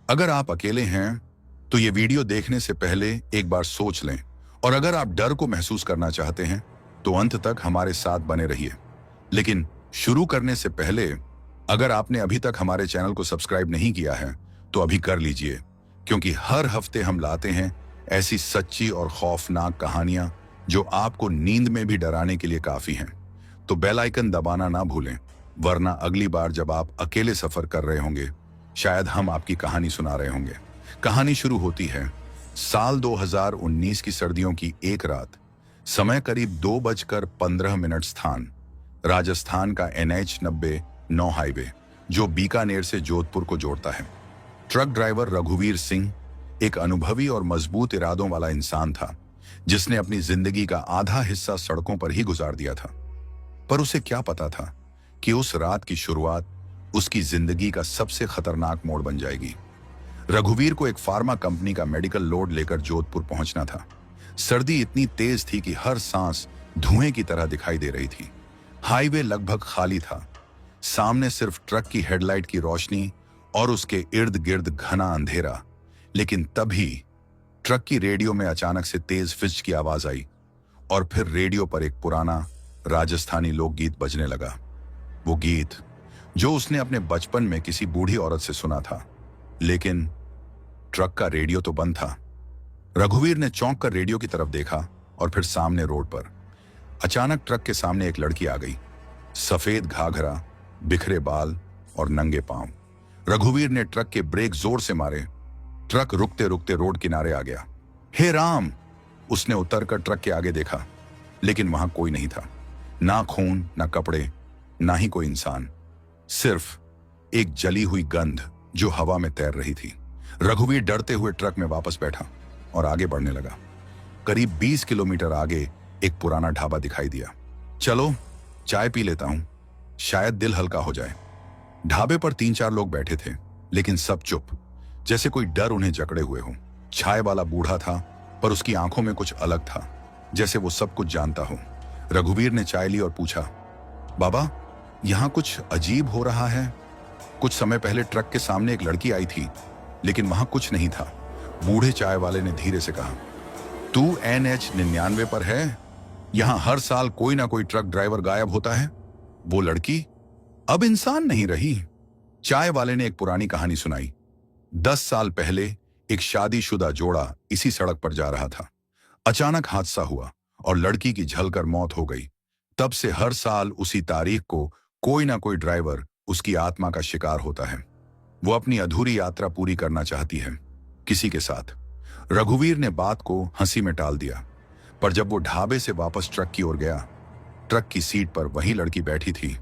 अगर आप अकेले हैं तो ये वीडियो देखने से पहले एक बार सोच लें, और अगर आप डर को महसूस करना चाहते हैं तो अंत तक हमारे साथ बने रहिए। लेकिन शुरू करने से पहले, अगर आपने अभी तक हमारे चैनल को सब्सक्राइब नहीं किया है तो अभी कर लीजिए, क्योंकि हर हफ्ते हम लाते हैं ऐसी सच्ची और खौफनाक कहानियां जो आपको नींद में भी डराने के लिए काफी हैं। तो बेल आइकन दबाना ना भूलें, वरना अगली बार जब आप अकेले सफर कर रहे होंगे शायद हम आपकी कहानी सुना रहे होंगे। कहानी शुरू होती है साल 2019 की सर्दियों की एक रात। समय करीब 2:15 स्थान राजस्थान का NH-90 9 हाईवे, जो बीकानेर से जोधपुर को जोड़ता है। ट्रक ड्राइवर रघुवीर सिंह एक अनुभवी और मजबूत इरादों वाला इंसान था, जिसने अपनी जिंदगी का आधा हिस्सा सड़कों पर ही गुजार दिया था। पर उसे क्या पता था कि उस रात की शुरुआत उसकी जिंदगी का सबसे खतरनाक मोड़ बन जाएगी। रघुवीर को एक फार्मा कंपनी का मेडिकल लोड लेकर जोधपुर पहुंचना था। सर्दी इतनी तेज थी कि हर सांस धुएं की तरह दिखाई दे रही थी। हाईवे लगभग खाली था, सामने सिर्फ ट्रक की हेडलाइट की रोशनी और उसके इर्द गिर्द घना अंधेरा। लेकिन तभी ट्रक की रेडियो में अचानक से तेज फिज की आवाज आई, और फिर रेडियो पर एक पुराना राजस्थानी लोकगीत बजने लगा। वो गीत जो उसने अपने बचपन में किसी बूढ़ी औरत से सुना था। लेकिन ट्रक का रेडियो तो बंद था। रघुवीर ने चौंक कर रेडियो की तरफ देखा, और फिर सामने रोड पर अचानक ट्रक के सामने एक लड़की आ गई। सफेद घाघरा, बिखरे बाल और नंगे पांव। रघुवीर ने ट्रक के ब्रेक जोर से मारे। ट्रक रुकते रुकते रोड किनारे आ गया। हे राम! उसने उतरकर ट्रक के आगे देखा, लेकिन वहां कोई नहीं था। ना खून, ना कपड़े, ना ही कोई इंसान। सिर्फ एक जली हुई गंध जो हवा में तैर रही थी। रघुवीर डरते हुए ट्रक में वापस बैठा और आगे बढ़ने लगा। करीब 20 किलोमीटर आगे एक पुराना ढाबा दिखाई दिया। चलो चाय पी लेता हूं, शायद दिल हल्का हो जाए। ढाबे पर 3-4 लोग बैठे थे, लेकिन सब चुप, जैसे कोई डर उन्हें जकड़े हुए हो। चाय वाला बूढ़ा था, पर उसकी आंखों में कुछ अलग था, जैसे वो सब कुछ जानता हो। रघुवीर ने चाय ली और पूछा, बाबा, यहां कुछ अजीब हो रहा है। कुछ समय पहले ट्रक के सामने एक लड़की आई थी, लेकिन वहां कुछ नहीं था। बूढ़े चाय वाले ने धीरे से कहा, तू NH-99 पर है? यहां हर साल कोई ना कोई ट्रक ड्राइवर गायब होता है। वो लड़की अब इंसान नहीं रही। चाय वाले ने एक पुरानी कहानी सुनाई। 10 साल पहले एक शादीशुदा जोड़ा इसी सड़क पर जा रहा था। अचानक हादसा हुआ और लड़की की झलकर मौत हो गई। तब से हर साल उसी तारीख को कोई ना कोई ड्राइवर उसकी आत्मा का शिकार होता है। वो अपनी अधूरी यात्रा पूरी करना चाहती है किसी के साथ। रघुवीर ने बात को हंसी में टाल दिया, पर जब वो ढाबे से वापस ट्रक की ओर गया, ट्रक की सीट पर वही लड़की बैठी थी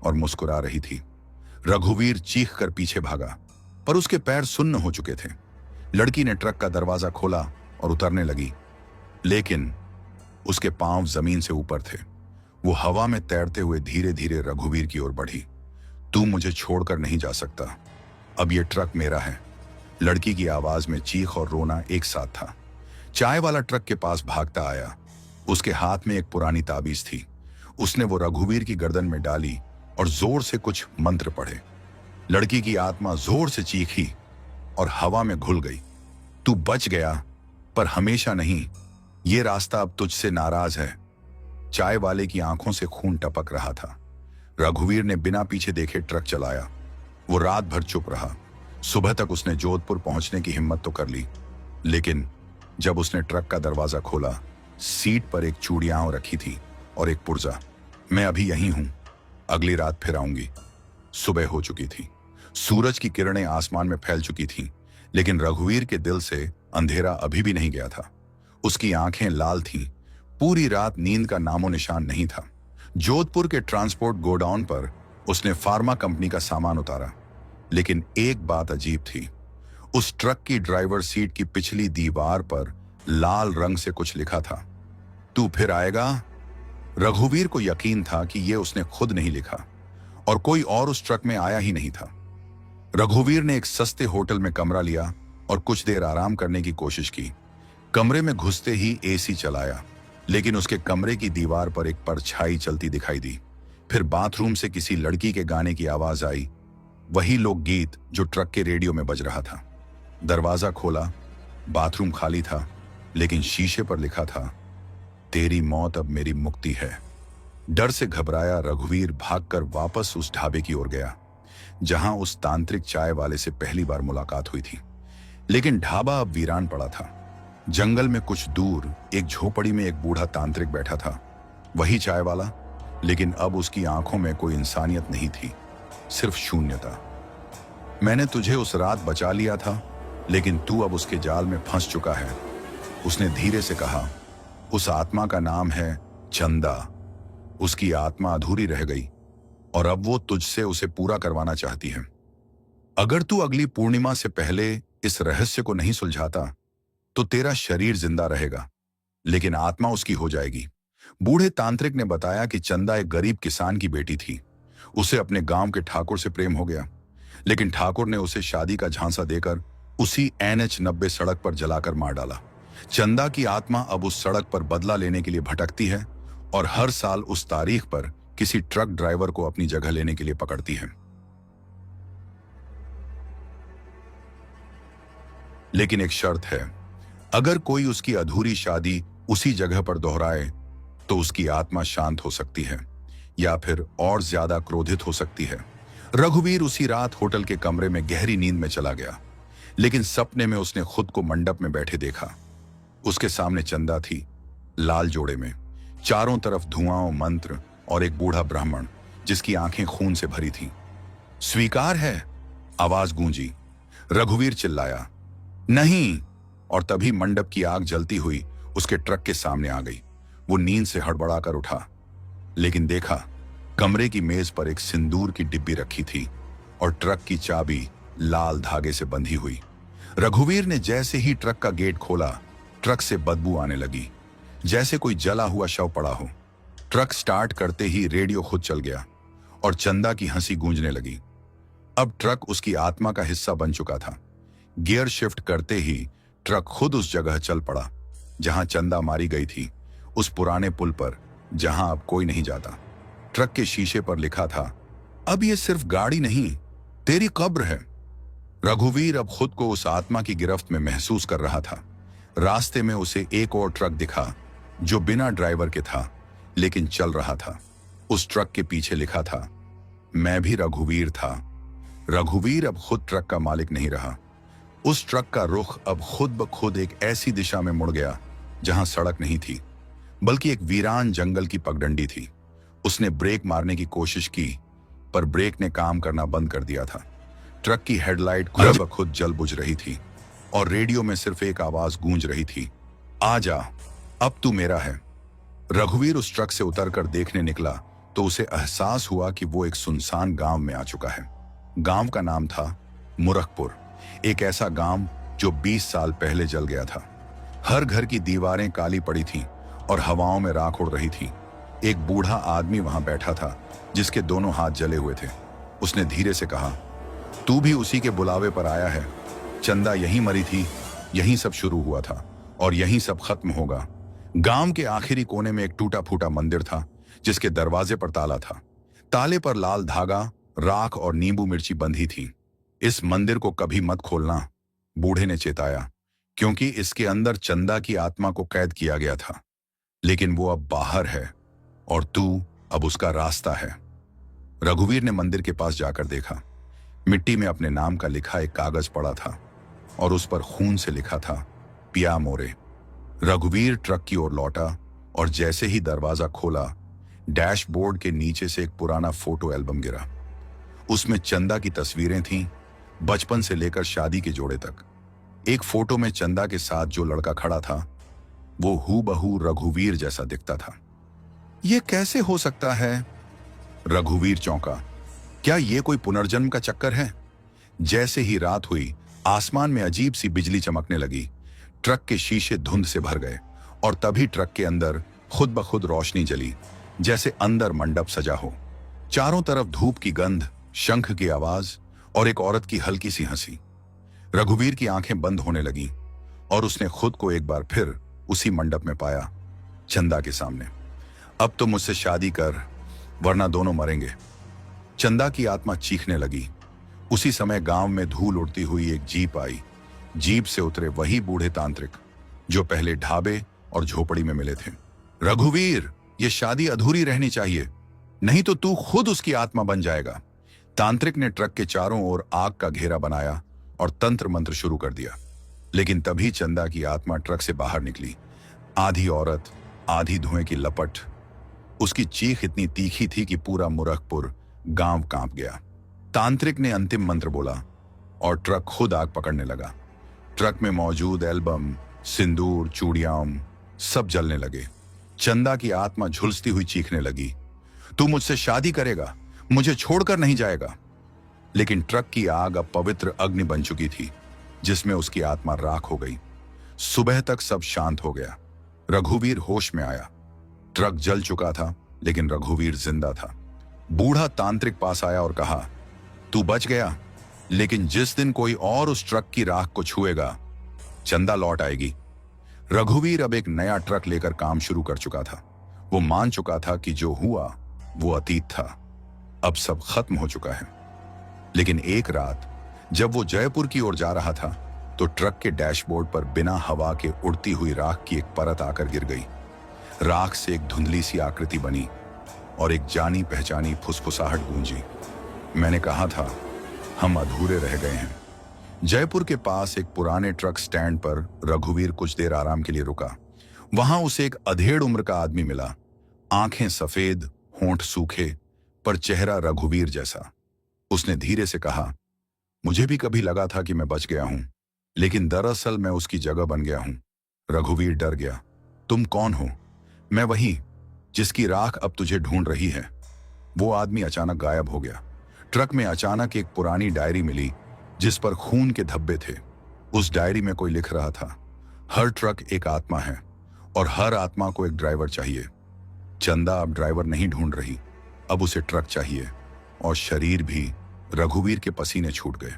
और मुस्कुरा रही थी। रघुवीर चीख कर पीछे भागा, पर उसके पैर सुन्न हो चुके थे। लड़की ने ट्रक का दरवाजा खोला और उतरने लगी, लेकिन उसके पांव जमीन से ऊपर थे। वो हवा में तैरते हुए धीरे धीरे रघुवीर की ओर बढ़ी। तू मुझे छोड़कर नहीं जा सकता, अब ये ट्रक मेरा है। लड़की की आवाज में चीख और रोना एक साथ था। चाय वाला ट्रक के पास भागता आया। उसके हाथ में एक पुरानी ताबीज थी। उसने वो रघुवीर की गर्दन में डाली और जोर से कुछ मंत्र पढ़े। लड़की की आत्मा जोर से चीखी और हवा में घुल गई। तू बच गया, पर हमेशा नहीं। ये रास्ता अब तुझसे नाराज है। चाय वाले की आंखों से खून टपक रहा था। रघुवीर ने बिना पीछे देखे ट्रक चलाया। वो रात भर चुप रहा। सुबह तक उसने जोधपुर पहुंचने की हिम्मत तो कर ली, लेकिन जब उसने ट्रक का दरवाजा खोला, सीट पर एक चूड़ियां रखी थी और एक पुर्जा। मैं अभी यहीं हूं, अगली रात फिर आऊंगी। सुबह हो चुकी थी। सूरज की किरणें आसमान में फैल चुकी थीं, लेकिन रघुवीर के दिल से अंधेरा अभी भी नहीं गया था। उसकी आंखें लाल थीं। पूरी रात नींद का नामो निशान नहीं था। जोधपुर के ट्रांसपोर्ट गोडाउन पर उसने फार्मा कंपनी का सामान उतारा, लेकिन एक बात अजीब थी। उस ट्रक की ड्राइवर सीट की पिछली दीवार पर लाल रंग से कुछ लिखा था, तू फिर आएगा। रघुवीर को यकीन था कि यह उसने खुद नहीं लिखा, और कोई और उस ट्रक में आया ही नहीं था। रघुवीर ने एक सस्ते होटल में कमरा लिया और कुछ देर आराम करने की कोशिश की। कमरे में घुसते ही AC चलाया, लेकिन उसके कमरे की दीवार पर एक परछाई चलती दिखाई दी। फिर बाथरूम से किसी लड़की के गाने की आवाज आई, वही लोकगीत जो ट्रक के रेडियो में बज रहा था। दरवाजा खोला, बाथरूम खाली था, लेकिन शीशे पर लिखा था, तेरी मौत अब मेरी मुक्ति है। डर से घबराया रघुवीर भागकर वापस उस ढाबे की ओर गया जहां उस तांत्रिक चाय वाले से पहली बार मुलाकात हुई थी। लेकिन ढाबा अब वीरान पड़ा था। जंगल में कुछ दूर एक झोपड़ी में एक बूढ़ा तांत्रिक बैठा था, वही चाय वाला, लेकिन अब उसकी आंखों में कोई इंसानियत नहीं थी, सिर्फ शून्यता। मैंने तुझे उस रात बचा लिया था, लेकिन तू अब उसके जाल में फंस चुका है, उसने धीरे से कहा। उस आत्मा का नाम है चंदा। उसकी आत्मा अधूरी रह गई और अब वो तुझसे उसे पूरा करवाना चाहती है। अगर तू अगली पूर्णिमा से पहले इस रहस्य को नहीं सुलझाता तो तेरा शरीर जिंदा रहेगा, लेकिन आत्मा उसकी हो जाएगी। बूढ़े तांत्रिक ने बताया कि चंदा एक गरीब किसान की बेटी थी। उसे अपने गांव के ठाकुर से प्रेम हो गया, लेकिन ठाकुर ने उसे शादी का झांसा देकर उसी NH90 सड़क पर जलाकर मार डाला। चंदा की आत्मा अब उस सड़क पर बदला लेने के लिए भटकती है और हर साल उस तारीख पर किसी ट्रक ड्राइवर को अपनी जगह लेने के लिए पकड़ती है। लेकिन एक शर्त है, अगर कोई उसकी अधूरी शादी उसी जगह पर दोहराए तो उसकी आत्मा शांत हो सकती है या फिर और ज्यादा क्रोधित हो सकती है। रघुवीर उसी रात होटल के कमरे में गहरी नींद में चला गया, लेकिन सपने में उसने खुद को मंडप में बैठे देखा। उसके सामने चंदा थी, लाल जोड़े में, चारों तरफ धुआं, मंत्र और एक बूढ़ा ब्राह्मण जिसकी आंखें खून से भरी थीं। स्वीकार है, आवाज गूंजी। रघुवीर चिल्लाया, नहीं, और तभी मंडप की आग जलती हुई उसके ट्रक के सामने आ गई। वो नींद से हड़बड़ाकर उठा, लेकिन देखा कमरे की मेज पर एक सिंदूर की डिब्बी रखी थी और ट्रक की चाबी लाल धागे से बंधी हुई। रघुवीर ने जैसे ही ट्रक का गेट खोला, ट्रक से बदबू आने लगी, जैसे कोई जला हुआ शव पड़ा हो। ट्रक स्टार्ट करते ही रेडियो खुद चल गया और चंदा की हंसी गूंजने लगी। अब ट्रक उसकी आत्मा का हिस्सा बन चुका था। गियर शिफ्ट करते ही ट्रक खुद उस जगह चल पड़ा जहां चंदा मारी गई थी, उस पुराने पुल पर जहां अब कोई नहीं जाता। ट्रक के शीशे पर लिखा था, अब ये सिर्फ गाड़ी नहीं, तेरी कब्र है। रघुवीर अब खुद को उस आत्मा की गिरफ्त में महसूस कर रहा था। रास्ते में उसे एक और ट्रक दिखा जो बिना ड्राइवर के था, लेकिन चल रहा था। उस ट्रक के पीछे लिखा था, मैं भी रघुवीर था। रघुवीर अब खुद ट्रक का मालिक नहीं रहा। उस ट्रक का रुख अब खुद ब खुद एक ऐसी दिशा में मुड़ गया जहां सड़क नहीं थी, बल्कि एक वीरान जंगल की पगडंडी थी। उसने ब्रेक मारने की कोशिश की, पर ब्रेक ने काम करना बंद कर दिया था। ट्रक की हेडलाइट खुद ब खुद जल बुझ रही थी और रेडियो में सिर्फ एक आवाज गूंज रही थी, आजा, अब तू मेरा है। रघुवीर उस ट्रक से उतरकर देखने निकला तो उसे एहसास हुआ कि वो एक सुनसान गांव में आ चुका है। गांव का नाम था मुरखपुर, एक ऐसा गांव जो 20 साल पहले जल गया था। हर घर की दीवारें काली पड़ी थीं और हवाओं में राख उड़ रही थी। एक बूढ़ा आदमी वहां बैठा था जिसके दोनों हाथ जले हुए थे। उसने धीरे से कहा, तू भी उसी के बुलावे पर आया है। चंदा यहीं मरी थी, यहीं सब शुरू हुआ था और यहीं सब खत्म होगा। गांव के आखिरी कोने में एक टूटा फूटा मंदिर था जिसके दरवाजे पर ताला था। ताले पर लाल धागा, राख और नींबू मिर्ची बंधी थी। इस मंदिर को कभी मत खोलना, बूढ़े ने चेताया, क्योंकि इसके अंदर चंदा की आत्मा को कैद किया गया था। लेकिन वो अब बाहर है और तू अब उसका रास्ता है। रघुवीर ने मंदिर के पास जाकर देखा। मिट्टी में अपने नाम का लिखा एक कागज पड़ा था और उस पर खून से लिखा था, पिया मोरे। रघुवीर ट्रक की ओर लौटा और जैसे ही दरवाजा खोला, डैशबोर्ड के नीचे से एक पुराना फोटो एल्बम गिरा। उसमें चंदा की तस्वीरें थीं, बचपन से लेकर शादी के जोड़े तक। एक फोटो में चंदा के साथ जो लड़का खड़ा था वो हूबहू रघुवीर जैसा दिखता था। ये कैसे हो सकता है? रघुवीर चौंका। क्या ये कोई पुनर्जन्म का चक्कर है? जैसे ही रात हुई, आसमान में अजीब सी बिजली चमकने लगी। ट्रक के शीशे धुंध से भर गए और तभी ट्रक के अंदर खुद ब खुद रोशनी जली, जैसे अंदर मंडप सजा हो। चारों तरफ धूप की गंध, शंख की आवाज और एक औरत की हल्की सी हंसी। रघुवीर की आंखें बंद होने लगीं और उसने खुद को एक बार फिर उसी मंडप में पाया, चंदा के सामने। अब तो मुझसे शादी कर, वरना दोनों मरेंगे। चंदा की आत्मा चीखने लगी। उसी समय गांव में धूल उड़ती हुई एक जीप आई। जीप से उतरे वही बूढ़े तांत्रिक जो पहले ढाबे और झोपड़ी में मिले थे। रघुवीर, ये शादी अधूरी रहनी चाहिए, नहीं तो तू खुद उसकी आत्मा बन जाएगा। तांत्रिक ने ट्रक के चारों ओर आग का घेरा बनाया और तंत्र मंत्र शुरू कर दिया। लेकिन तभी चंदा की आत्मा ट्रक से बाहर निकली। आधी औरत, आधी धुएं की लपट। उसकी चीख इतनी तीखी थी कि पूरा मुरखपुर गांव कांप गया। तांत्रिक ने अंतिम मंत्र बोला और ट्रक खुद आग पकड़ने लगा। ट्रक में मौजूद एल्बम, सिंदूर, चूड़ियां सब जलने लगे। चंदा की आत्मा झुलसती हुई चीखने लगी, तू मुझसे शादी करेगा, मुझे छोड़कर नहीं जाएगा। लेकिन ट्रक की आग अब पवित्र अग्नि बन चुकी थी, जिसमें उसकी आत्मा राख हो गई। सुबह तक सब शांत हो गया। रघुवीर होश में आया। ट्रक जल चुका था, लेकिन रघुवीर जिंदा था। बूढ़ा तांत्रिक पास आया और कहा, तू बच गया, लेकिन जिस दिन कोई और उस ट्रक की राख को छुएगा, चंदा लौट आएगी। रघुवीर अब एक नया ट्रक लेकर काम शुरू कर चुका था। वो मान चुका था कि जो हुआ वो अतीत था, अब सब खत्म हो चुका है। लेकिन एक रात जब वो जयपुर की ओर जा रहा था, तो ट्रक के डैशबोर्ड पर बिना हवा के उड़ती हुई राख की एक परत आकर गिर गई। राख से एक धुंधली सी आकृति बनी और एक जानी पहचानी फुसफुसाहट गूंजी। मैंने कहा था, हम अधूरे रह गए हैं। जयपुर के पास एक पुराने ट्रक स्टैंड पर रघुवीर कुछ देर आराम के लिए रुका। वहां उसे एक अधेड़ उम्र का आदमी मिला। आंखें सफेद, होंठ सूखे, पर चेहरा रघुवीर जैसा। उसने धीरे से कहा, मुझे भी कभी लगा था कि मैं बच गया हूं, लेकिन दरअसल मैं उसकी जगह बन गया हूं। रघुवीर डर गया। तुम कौन हो? मैं वही जिसकी राख अब तुझे ढूंढ रही है। वो आदमी अचानक गायब हो गया। ट्रक में अचानक एक पुरानी डायरी मिली, जिस पर खून के धब्बे थे। उस डायरी में कोई लिख रहा था, हर ट्रक एक आत्मा है और हर आत्मा को एक ड्राइवर चाहिए। चंदा अब ड्राइवर नहीं ढूंढ रही, अब उसे ट्रक चाहिए, और शरीर भी। रघुवीर के पसीने छूट गए।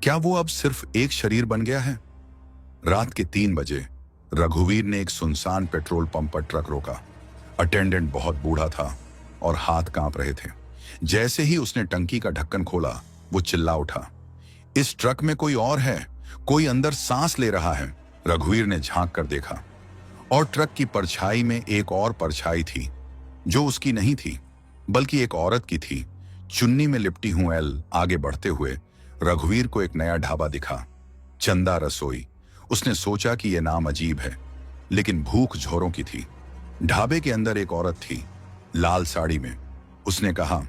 क्या वो अब सिर्फ एक शरीर बन गया है? रात के 3 बजे रघुवीर ने एक सुनसान पेट्रोल पंप पर ट्रक रोका। अटेंडेंट बहुत बूढ़ा था और हाथ कांप रहे थे। जैसे ही उसने टंकी का ढक्कन खोला, वो चिल्ला उठा, इस ट्रक में कोई और है, कोई अंदर सांस ले रहा है। रघुवीर ने झांक कर देखा और ट्रक की परछाई में एक और परछाई थी, जो उसकी नहीं थी बल्कि एक औरत की थी। चुन्नी में लिपटी हुई एल आगे बढ़ते हुए रघुवीर को एक नया ढाबा दिखा, चंदा रसोई। उसने सोचा कि यह नाम अजीब है, लेकिन भूख झोरों की थी। ढाबे के अंदर एक औरत थी, लाल साड़ी में। उसने कहा,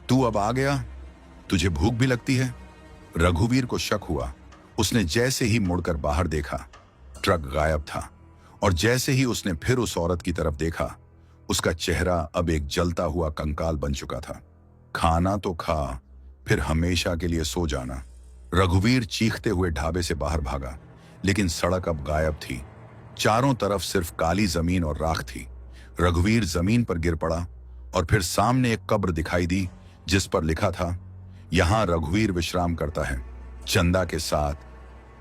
तू अब आ गया, तुझे भूख भी लगती है? रघुवीर को शक हुआ। उसने जैसे ही मुड़कर बाहर देखा, ट्रक गायब था, और जैसे ही उसने फिर उस औरत की तरफ देखा, उसका चेहरा अब एक जलता हुआ कंकाल बन चुका था। खाना तो खा, फिर हमेशा के लिए सो जाना। रघुवीर चीखते हुए ढाबे से बाहर भागा, लेकिन सड़क अब गायब थी। चारों तरफ सिर्फ काली जमीन और राख थी। रघुवीर जमीन पर गिर पड़ा और फिर सामने एक कब्र दिखाई दी, जिस पर लिखा था, यहां रघुवीर विश्राम करता है, चंदा के साथ,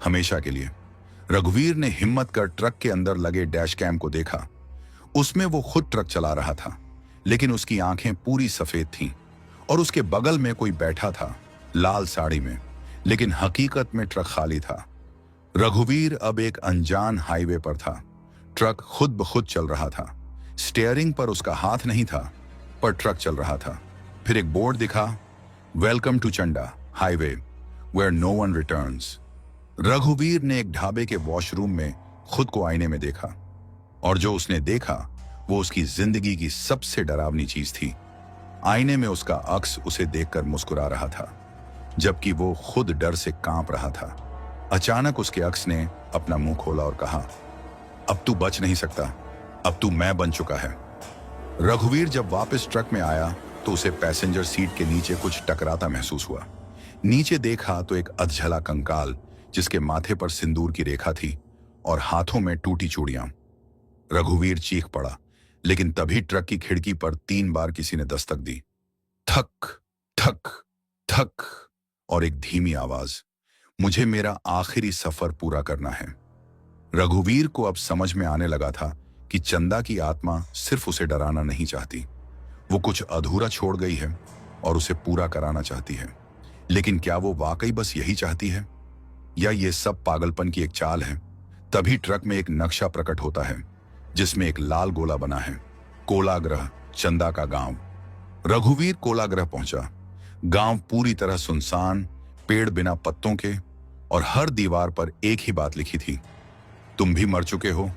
हमेशा के लिए। रघुवीर ने हिम्मत कर ट्रक के अंदर लगे डैश कैम को देखा। उसमें वो खुद ट्रक चला रहा था, लेकिन उसकी आंखें पूरी सफेद थीं, और उसके बगल में कोई बैठा था, लाल साड़ी में, लेकिन हकीकत में ट्रक खाली था। रघुवीर अब एक अनजान हाईवे पर था। ट्रक खुद ब खुद चल रहा था। स्टीयरिंग पर उसका हाथ नहीं था, पर ट्रक चल रहा था। फिर एक बोर्ड दिखा, welcome to Chanda highway where no one returns. रघुवीर ने एक ढाबे के वॉशरूम में खुद को आईने में देखा, और जो उसने देखा वो उसकी जिंदगी की सबसे डरावनी चीज थी। आईने में उसका अक्स उसे देखकर मुस्कुरा रहा था, जबकि वो खुद डर से कांप रहा था। अचानक उसके अक्स ने अपना मुंह खोला और कहा, अब तू बच नहीं सकता, अब तू मैं बन चुका है। रघुवीर जब वापस ट्रक में आया, तो उसे पैसेंजर सीट के नीचे कुछ टकराता महसूस हुआ। नीचे देखा तो एक अधजला कंकाल, जिसके माथे पर सिंदूर की रेखा थी और हाथों में टूटी चूड़ियां। रघुवीर चीख पड़ा, लेकिन तभी ट्रक की खिड़की पर 3 बार किसी ने दस्तक दी। थक थक थक, और एक धीमी आवाज, मुझे मेरा आखिरी सफर पूरा करना है। रघुवीर को अब समझ में आने लगा था कि चंदा की आत्मा सिर्फ उसे डराना नहीं चाहती, वो कुछ अधूरा छोड़ गई है और उसे पूरा कराना चाहती है। लेकिन क्या वो वाकई बस यही चाहती है, या ये सब पागलपन की एक चाल है? तभी ट्रक में एक नक्शा प्रकट होता है जिसमें एक लाल गोला बना है। कोलाग्रह, चंदा का गांव। रघुवीर कोलाग्रह पहुंचा। गांव पूरी तरह सुनसान, पेड़ बिना पत्तों के, और हर दीवार पर एक ही बात लिखी थी, तुम भी मर चुके हो।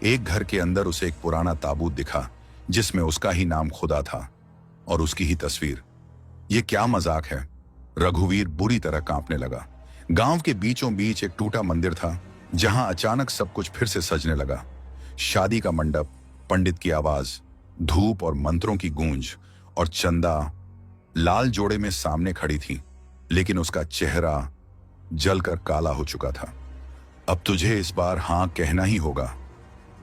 एक घर के अंदर उसे एक पुराना ताबूत दिखा जिसमें उसका ही नाम खुदा था और उसकी ही तस्वीर। ये क्या मजाक है? रघुवीर बुरी तरह कांपने लगा। गांव के बीचों बीच एक टूटा मंदिर था जहां अचानक सब कुछ फिर से सजने लगा। शादी का मंडप, पंडित की आवाज, धूप और मंत्रों की गूंज, और चंदा लाल जोड़े में सामने खड़ी थी, लेकिन उसका चेहरा जलकर काला हो चुका था। अब तुझे इस बार हां कहना ही होगा।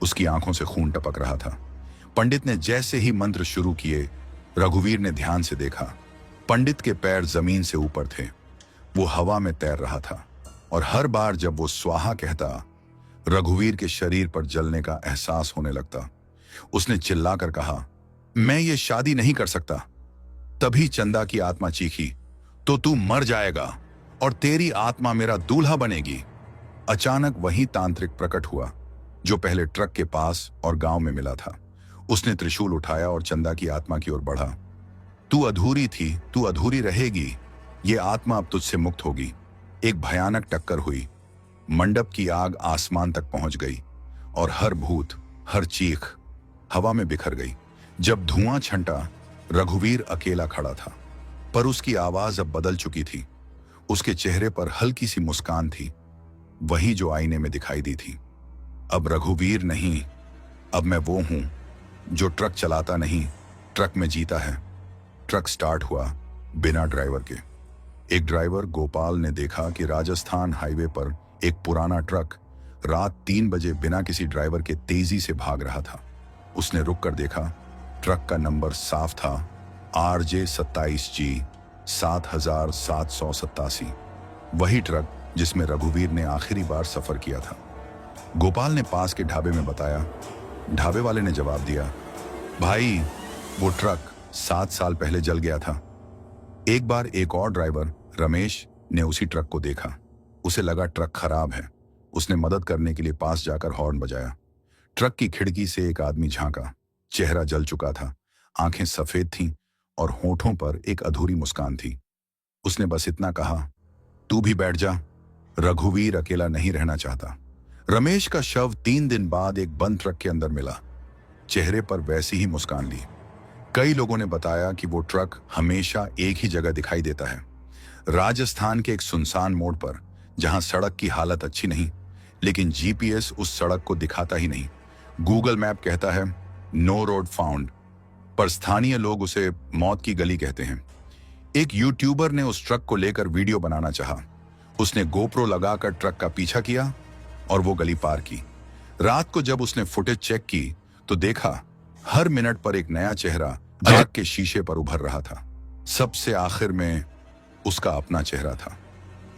उसकी आंखों से खून टपक रहा था। पंडित ने जैसे ही मंत्र शुरू किए, रघुवीर ने ध्यान से देखा। पंडित के पैर जमीन से ऊपर थे। वो हवा में तैर रहा था, और हर बार जब वो स्वाहा कहता, रघुवीर के शरीर पर जलने का एहसास होने लगता। उसने चिल्लाकर कहा, मैं ये शादी नहीं कर सकता। तभी चंदा की आत्मा चीखी, तो तू मर जाएगा और तेरी आत्मा मेरा दूल्हा बनेगी। अचानक वही तांत्रिक प्रकट हुआ जो पहले ट्रक के पास और गांव में मिला था। उसने त्रिशूल उठाया और चंदा की आत्मा की ओर बढ़ा। तू अधूरी थी, तू अधूरी रहेगी। ये आत्मा अब तुझसे मुक्त होगी। एक भयानक टक्कर हुई। मंडप की आग आसमान तक पहुंच गई और हर भूत, हर चीख हवा में बिखर गई। जब धुआं छंटा, रघुवीर अकेला खड़ा था, पर उसकी आवाज अब बदल चुकी थी। उसके चेहरे पर हल्की सी मुस्कान थी, वही जो आईने में दिखाई दी थी। अब रघुवीर नहीं, अब मैं वो हूं जो ट्रक चलाता नहीं, ट्रक में जीता है। ट्रक स्टार्ट हुआ बिना ड्राइवर के। एक ड्राइवर गोपाल ने देखा कि राजस्थान हाईवे पर एक पुराना ट्रक रात 3 बजे बिना किसी ड्राइवर के तेजी से भाग रहा था। उसने रुक कर देखा। ट्रक का नंबर साफ था, RJ27G 7787। वही ट्रक जिसमें रघुवीर ने आखिरी बार सफर किया था। गोपाल ने पास के ढाबे में बताया। ढाबे वाले ने जवाब दिया, भाई वो ट्रक 7 साल पहले जल गया था। एक बार एक और ड्राइवर रमेश ने उसी ट्रक को देखा। उसे लगा ट्रक खराब है। उसने मदद करने के लिए पास जाकर हॉर्न बजाया। ट्रक की खिड़की से एक आदमी झांका। चेहरा जल चुका था, आंखें सफेद थीं और होठों पर एक अधूरी मुस्कान थी। उसने बस इतना कहा, तू भी बैठ जा। रघुवीर अकेला नहीं रहना चाहता। रमेश का शव 3 दिन बाद एक बंद ट्रक के अंदर मिला। चेहरे पर वैसी ही मुस्कान ली। कई लोगों ने बताया कि वो ट्रक हमेशा एक ही जगह दिखाई देता है, राजस्थान के एक सुनसान मोड़ पर, जहां सड़क की हालत अच्छी नहीं, लेकिन जीपीएस उस सड़क को दिखाता ही नहीं। गूगल मैप कहता है नो रोड फाउंड, पर स्थानीय लोग उसे मौत की गली कहते हैं। एक यूट्यूबर ने उस ट्रक को लेकर वीडियो बनाना चाहा। उसने गोप्रो लगाकर ट्रक का पीछा किया और वो गली पार की। रात को जब उसने फुटेज चेक की तो देखा हर मिनट पर एक नया चेहरा आग के शीशे पर उभर रहा था। सबसे आखिर में उसका अपना चेहरा था।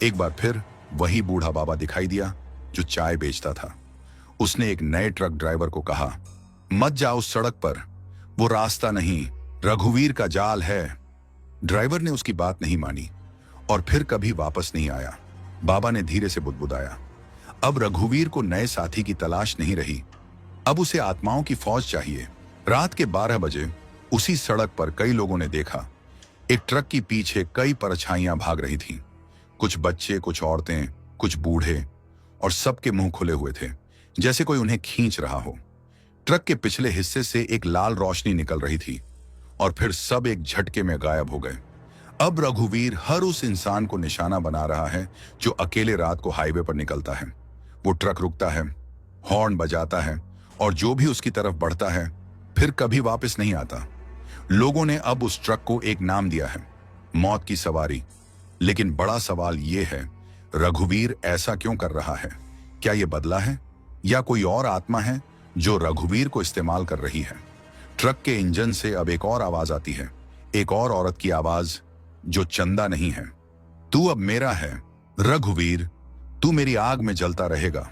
एक बार फिर वही बूढ़ा बाबा दिखाई दिया जो चाय बेचता था। उसने एक नए ट्रक ड्राइवर को कहा, मत जाओ उस सड़क पर, वो रास्ता नहीं, रघुवीर का जाल है। ड्राइवर ने उसकी बात नहीं मानी और फिर कभी वापस नहीं आया। बाबा ने धीरे से बुदबुदाया, अब रघुवीर को नए साथी की तलाश नहीं रही, अब उसे आत्माओं की फौज चाहिए। रात के 12 बजे उसी सड़क पर कई लोगों ने देखा, एक ट्रक के पीछे कई परछाइयां भाग रही थीं। कुछ बच्चे, कुछ औरतें, कुछ बूढ़े, और सबके मुंह खुले हुए थे, जैसे कोई उन्हें खींच रहा हो। ट्रक के पिछले हिस्से से एक लाल रोशनी निकल रही थी और फिर सब एक झटके में गायब हो गए। अब रघुवीर हर उस इंसान को निशाना बना रहा है जो अकेले रात को हाईवे पर निकलता है। वो ट्रक रुकता है, हॉर्न बजाता है, और जो भी उसकी तरफ बढ़ता है फिर कभी वापस नहीं आता। लोगों ने अब उस ट्रक को एक नाम दिया है, मौत की सवारी। लेकिन बड़ा सवाल यह है, रघुवीर ऐसा क्यों कर रहा है? क्या यह बदला है या कोई और आत्मा है जो रघुवीर को इस्तेमाल कर रही है? ट्रक के इंजन से अब एक और आवाज आती है, एक और औरत की आवाज जो चंदा नहीं है। तू अब मेरा है रघुवीर, तू मेरी आग में जलता रहेगा।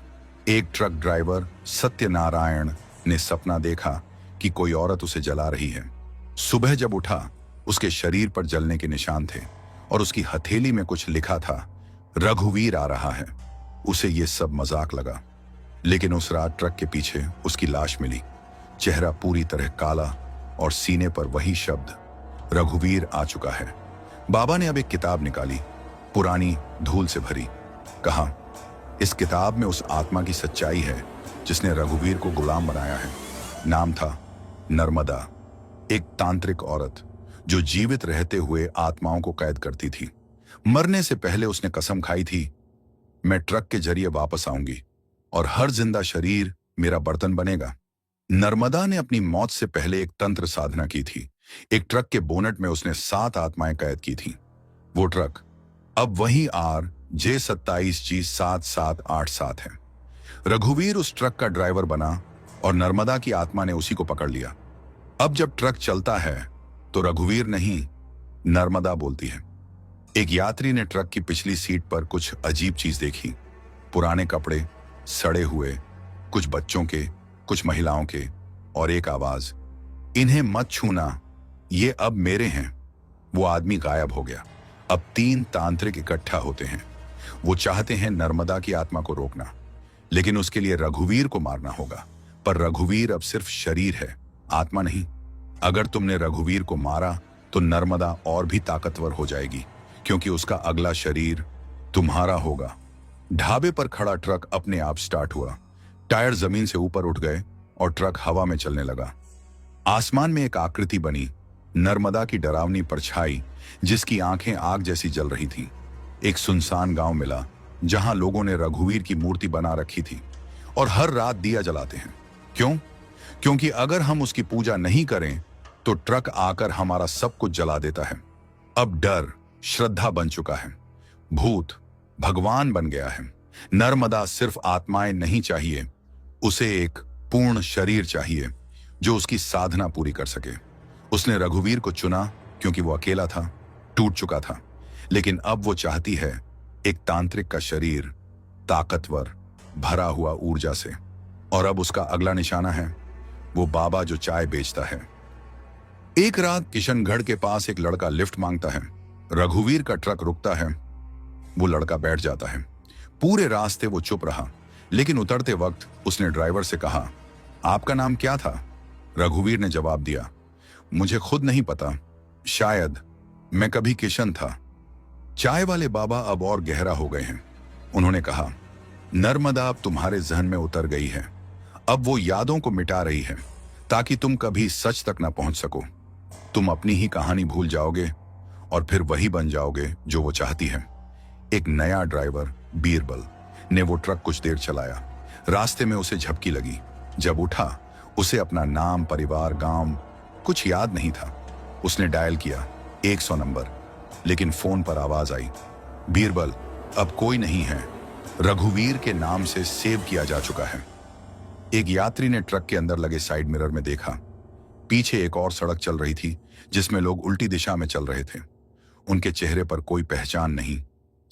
एक ट्रक ड्राइवर सत्यनारायण ने सपना देखा कि कोई औरत उसे जला रही है। सुबह जब उठा, उसके शरीर पर जलने के निशान थे और उसकी हथेली में कुछ लिखा था, रघुवीर आ रहा है। उसे ये सब मजाक लगा, लेकिन उस रात ट्रक के पीछे उसकी लाश मिली। चेहरा पूरी तरह काला और सीने पर वही शब्द, रघुवीर आ चुका है। बाबा ने अब एक किताब निकाली, पुरानी, धूल से भरी। कहा, इस किताब में उस आत्मा की सच्चाई है जिसने रघुवीर को गुलाम बनाया है। नाम था नर्मदा, एक तांत्रिक औरत जो जीवित रहते हुए आत्माओं को कैद करती थी। मरने से पहले उसने कसम खाई थी, मैं ट्रक के जरिए वापस आऊंगी और हर जिंदा शरीर मेरा बर्तन बनेगा। नर्मदा ने अपनी मौत से पहले एक तंत्र साधना की थी। एक ट्रक के बोनट में उसने 7 आत्माएं कैद की थी। वो ट्रक अब वही RJ27G7787 है। रघुवीर उस ट्रक का ड्राइवर बना और नर्मदा की आत्मा ने उसी को पकड़ लिया। अब जब ट्रक चलता है तो रघुवीर नहीं, नर्मदा बोलती है। एक यात्री ने ट्रक की पिछली सीट पर कुछ अजीब चीज देखी। पुराने कपड़े, सड़े हुए, कुछ बच्चों के, कुछ महिलाओं के, और एक आवाज, इन्हें मत छूना, ये अब मेरे हैं। वो आदमी गायब हो गया। अब 3 तांत्रिक इकट्ठा होते हैं। वो चाहते हैं नर्मदा की आत्मा को रोकना, लेकिन उसके लिए रघुवीर को मारना होगा। पर रघुवीर अब सिर्फ शरीर है, आत्मा नहीं। अगर तुमने रघुवीर को मारा तो नर्मदा और भी ताकतवर हो जाएगी, क्योंकि उसका अगला शरीर तुम्हारा होगा। ढाबे पर खड़ा ट्रक अपने आप स्टार्ट हुआ। टायर जमीन से ऊपर उठ गए और ट्रक हवा में चलने लगा। आसमान में एक आकृति बनी, नर्मदा की डरावनी परछाई जिसकी आंखें आग जैसी जल रही थीं। एक सुनसान गांव मिला जहां लोगों ने रघुवीर की मूर्ति बना रखी थी और हर रात दिया जलाते हैं। क्यों? क्योंकि अगर हम उसकी पूजा नहीं करें तो ट्रक आकर हमारा सब कुछ जला देता है। अब डर श्रद्धा बन चुका है, भूत भगवान बन गया है। नर्मदा सिर्फ आत्माएं नहीं चाहिए, उसे एक पूर्ण शरीर चाहिए जो उसकी साधना पूरी कर सके। उसने रघुवीर को चुना क्योंकि वो अकेला था, टूट चुका था, लेकिन अब वो चाहती है एक तांत्रिक का शरीर, ताकतवर, भरा हुआ ऊर्जा से। और अब उसका अगला निशाना है वो बाबा जो चाय बेचता है। एक रात किशनगढ़ के पास एक लड़का लिफ्ट मांगता है। रघुवीर का ट्रक रुकता है। वो लड़का बैठ जाता है। पूरे रास्ते वो चुप रहा, लेकिन उतरते वक्त उसने ड्राइवर से कहा, आपका नाम क्या था? रघुवीर ने जवाब दिया, मुझे खुद नहीं पता, शायद मैं कभी किशन था। चाय वाले बाबा अब और गहरा हो गए हैं। उन्होंने कहा, नर्मदा अब तुम्हारे जहन में उतर गई है। अब वो यादों को मिटा रही है ताकि तुम कभी सच तक ना पहुंच सको। तुम अपनी ही कहानी भूल जाओगे और फिर वही बन जाओगे जो वो चाहती है। एक नया ड्राइवर, बीरबल, ने वो ट्रक कुछ देर चलाया। रास्ते में उसे झपकी लगी। जब उठा, उसे अपना नाम, परिवार, गांव कुछ याद नहीं था। उसने डायल किया 100 नंबर, लेकिन फोन पर आवाज आई, बीरबल अब कोई नहीं है, रघुवीर के नाम से सेव किया जा चुका है। एक यात्री ने ट्रक के अंदर लगे साइड मिरर में देखा। पीछे एक और सड़क चल रही थी जिसमें लोग उल्टी दिशा में चल रहे थे। उनके चेहरे पर कोई पहचान नहीं,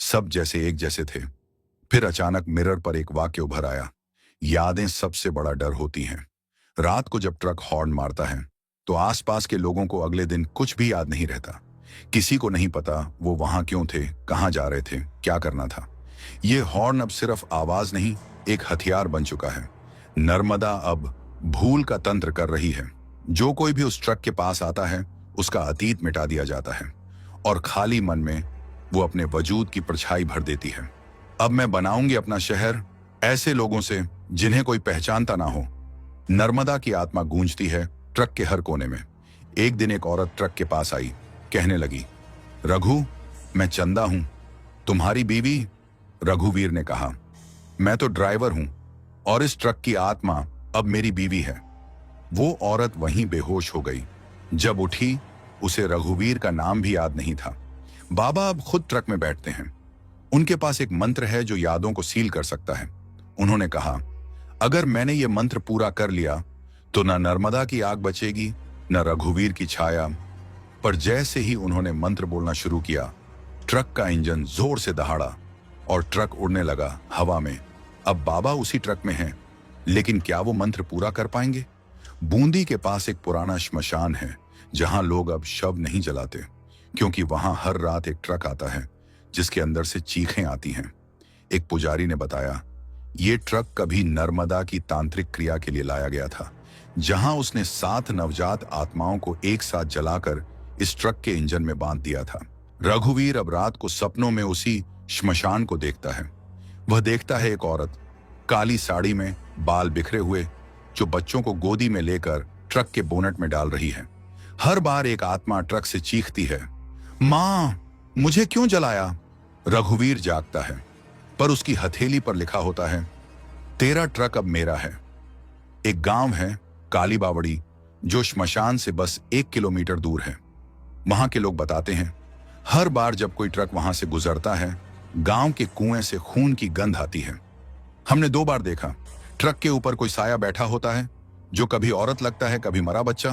सब जैसे एक जैसे थे। फिर अचानक मिरर पर एक वाक्य उभर आया, यादें सबसे बड़ा डर होती हैं। रात को जब ट्रक हॉर्न मारता है तो आसपास के लोगों को अगले दिन कुछ भी याद नहीं रहता। किसी को नहीं पता वो वहां क्यों थे, कहां जा रहे थे, क्या करना था। ये हॉर्न अब सिर्फ आवाज नहीं, एक हथियार बन चुका है। नर्मदा अब भूल का तंत्र कर रही है। जो कोई भी उस ट्रक के पास आता है उसका अतीत मिटा दिया जाता है और खाली मन में वो अपने वजूद की परछाई भर देती है। अब मैं बनाऊंगी अपना शहर ऐसे लोगों से जिन्हें कोई पहचानता ना हो। नर्मदा की आत्मा गूंजती है ट्रक के हर कोने में। एक दिन एक औरत ट्रक के पास आई, कहने लगी, रघु, मैं चंदा हूं, तुम्हारी बीवी? रघुवीर ने कहा, मैं तो ड्राइवर हूं और इस ट्रक की आत्मा अब मेरी बीवी है। वो औरत वहीं बेहोश हो गई। जब उठी, उसे रघुवीर का नाम भी याद नहीं था। बाबा अब खुद ट्रक में बैठते हैं। उनके पास एक मंत्र है जो यादों को सील कर सकता है। उन्होंने कहा, अगर मैंने ये मंत्र पूरा कर लिया तो न नर्मदा की आग बचेगी, न रघुवीर की छाया। पर जैसे ही उन्होंने मंत्र बोलना शुरू किया, ट्रक का इंजन जोर से दहाड़ा और ट्रक उड़ने लगा हवा में। अब बाबा उसी ट्रक में हैं, लेकिन क्या वो मंत्र पूरा कर पाएंगे? बूंदी के पास एक पुराना श्मशान है जहां लोग अब शव नहीं जलाते, क्योंकि वहां हर रात एक ट्रक आता है जिसके अंदर से चीखें आती हैं। एक पुजारी ने बताया, ये ट्रक कभी नर्मदा की तांत्रिक क्रिया के लिए लाया गया था, जहां उसने 7 नवजात आत्माओं को एक साथ जलाकर इस ट्रक के इंजन में बांध दिया था। रघुवीर अब रात को सपनों में उसी श्मशान को देखता है। वह देखता है एक औरत काली साड़ी में, बाल बिखरे हुए, जो बच्चों को गोदी में लेकर ट्रक के बोनट में डाल रही है। हर बार एक आत्मा ट्रक से चीखती है, मां, मुझे क्यों जलाया? रघुवीर जागता है, पर उसकी हथेली पर लिखा होता है, तेरा ट्रक अब मेरा है। एक गांव है काली बावड़ी, जो श्मशान से बस 1 किलोमीटर दूर है। वहां के लोग बताते हैं, हर बार जब कोई ट्रक वहां से गुजरता है, गांव के कुएं से खून की गंध आती है। हमने 2 बार देखा, ट्रक के ऊपर कोई साया बैठा होता है, जो कभी औरत लगता है, कभी मरा बच्चा।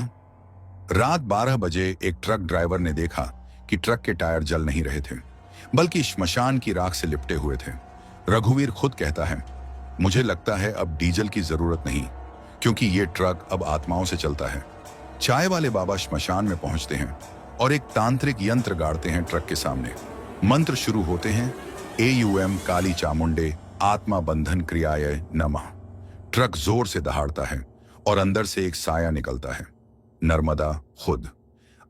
रात 12 बजे एक ट्रक ड्राइवर ने देखा कि ट्रक के टायर जल नहीं रहे थे, बल्कि श्मशान की राख से लिपटे हुए थे। रघुवीर खुद कहता है, मुझे लगता है अब डीजल की जरूरत नहीं, क्योंकि ये ट्रक अब आत्माओं से चलता है। चाय वाले बाबा श्मशान में पहुंचते हैं और एक तांत्रिक यंत्र गाड़ते हैं ट्रक के सामने। मंत्र शुरू होते हैं, AUM काली चामुंडे आत्मा बंधन क्रियाय नमः। ट्रक जोर से दहाड़ता है और अंदर से एक साया निकलता है, नर्मदा खुद।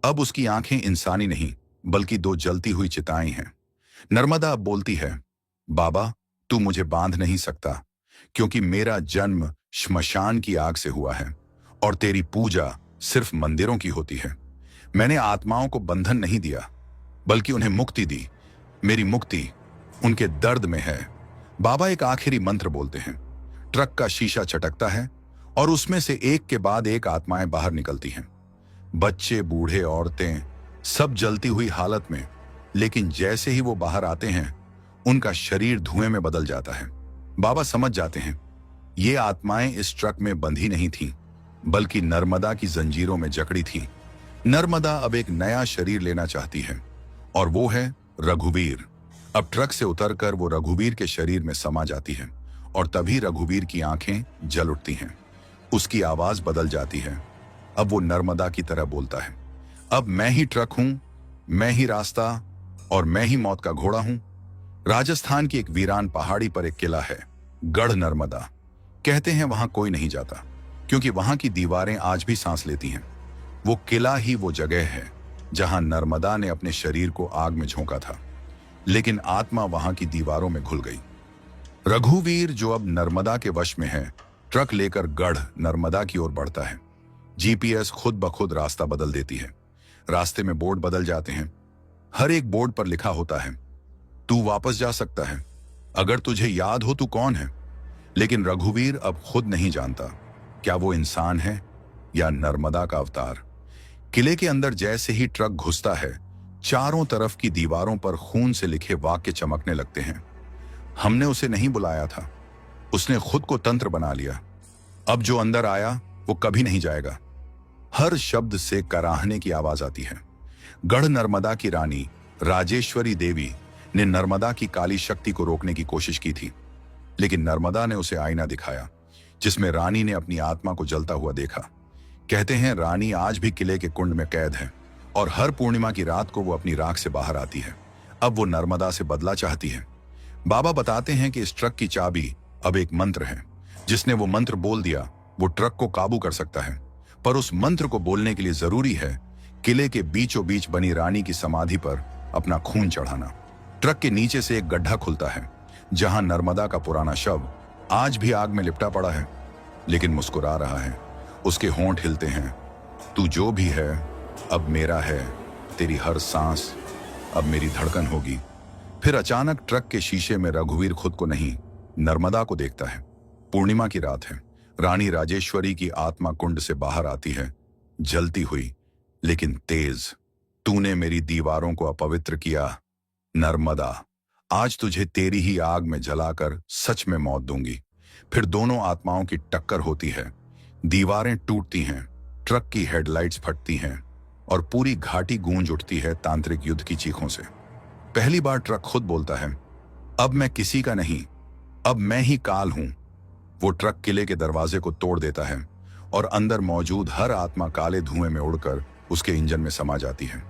अब उसकी आंखें इंसानी नहीं, बल्कि 2 जलती हुई चिताएं हैं। नर्मदा अब बोलती है, बाबा, तू मुझे बांध नहीं सकता, क्योंकि मेरा जन्म श्मशान की आग से हुआ है और तेरी पूजा सिर्फ मंदिरों की होती है। मैंने आत्माओं को बंधन नहीं दिया, बल्कि उन्हें मुक्ति दी। मेरी मुक्ति उनके दर्द में है। बाबा एक आखिरी मंत्र बोलते हैं, ट्रक का शीशा चटकता है और उसमें से एक के बाद एक आत्माएं बाहर निकलती हैं। बच्चे, बूढ़े, औरतें, सब जलती हुई हालत में। लेकिन जैसे ही वो बाहर आते हैं, उनका शरीर धुएं में बदल जाता है। बाबा समझ जाते हैं, ये आत्माएं इस ट्रक में बंधी नहीं थीं, बल्कि नर्मदा की जंजीरों में जकड़ी थीं। नर्मदा अब एक नया शरीर लेना चाहती है, और वो है रघुवीर। अब ट्रक से उतरकर वो रघुवीर के शरीर में समा जाती है, और तभी रघुवीर की आंखें जल उठती हैं। उसकी आवाज बदल जाती है। अब वो नर्मदा की तरह बोलता है, अब मैं ही ट्रक हूं, मैं ही रास्ता, और मैं ही मौत का घोड़ा हूं। राजस्थान की एक वीरान पहाड़ी पर एक किला है, गढ़ नर्मदा। कहते हैं वहां कोई नहीं जाता, क्योंकि वहां की दीवारें आज भी सांस लेती हैं। वो किला ही वो जगह है जहां नर्मदा ने अपने शरीर को आग में झोंका था, लेकिन आत्मा वहां की दीवारों में घुल गई। रघुवीर, जो अब नर्मदा के वश में है, ट्रक लेकर गढ़ नर्मदा की ओर बढ़ता है। GPS खुद ब खुद रास्ता बदल देती है। रास्ते में बोर्ड बदल जाते हैं। हर एक बोर्ड पर लिखा होता है, तू वापस जा सकता है, अगर तुझे याद हो तू कौन है। लेकिन रघुवीर अब खुद नहीं जानता, क्या वो इंसान है या नर्मदा का अवतार। किले के अंदर जैसे ही ट्रक घुसता है, चारों तरफ की दीवारों पर खून से लिखे वाक्य चमकने लगते हैं। हमने उसे नहीं बुलाया था, उसने खुद को तंत्र बना लिया। अब जो अंदर आया वो कभी नहीं जाएगा। हर शब्द से कराहने की आवाज आती है। गढ़ नर्मदा की रानी राजेश्वरी देवी ने नर्मदा की काली शक्ति को रोकने की कोशिश की थी, लेकिन नर्मदा ने उसे आईना दिखाया, जिसमें रानी ने अपनी आत्मा को जलता हुआ देखा। कहते हैं रानी आज भी किले के कुंड में कैद है, और हर पूर्णिमा की रात को वो अपनी राख से बाहर आती है। अब वो नर्मदा से बदला चाहती है। बाबा बताते हैं कि इस ट्रक की चाबी अब एक मंत्र है। जिसने वो मंत्र बोल दिया, वो ट्रक को काबू कर सकता है। पर उस मंत्र को बोलने के लिए जरूरी है किले के बीचों बीच बनी रानी की समाधि पर अपना खून चढ़ाना। ट्रक के नीचे से एक गड्ढा खुलता है, जहां नर्मदा का पुराना शव आज भी आग में लिपटा पड़ा है, लेकिन मुस्कुरा रहा है। उसके होंठ हिलते हैं, तू जो भी है अब मेरा है, तेरी हर सांस अब मेरी धड़कन होगी। फिर अचानक ट्रक के शीशे में रघुवीर खुद को नहीं, नर्मदा को देखता है। पूर्णिमा की रात है। रानी राजेश्वरी की आत्मा कुंड से बाहर आती है, जलती हुई लेकिन तेज। तूने मेरी दीवारों को अपवित्र किया नर्मदा, आज तुझे तेरी ही आग में जलाकर सच में मौत दूंगी। फिर दोनों आत्माओं की टक्कर होती है। दीवारें टूटती हैं, ट्रक की हेडलाइट्स फटती हैं, और पूरी घाटी गूंज उठती है तांत्रिक युद्ध की चीखों से। पहली बार ट्रक खुद बोलता है, अब मैं किसी का नहीं, अब मैं ही काल हूं। वो ट्रक किले के दरवाजे को तोड़ देता है, और अंदर मौजूद हर आत्मा काले धुएं में उड़कर उसके इंजन में समा जाती है।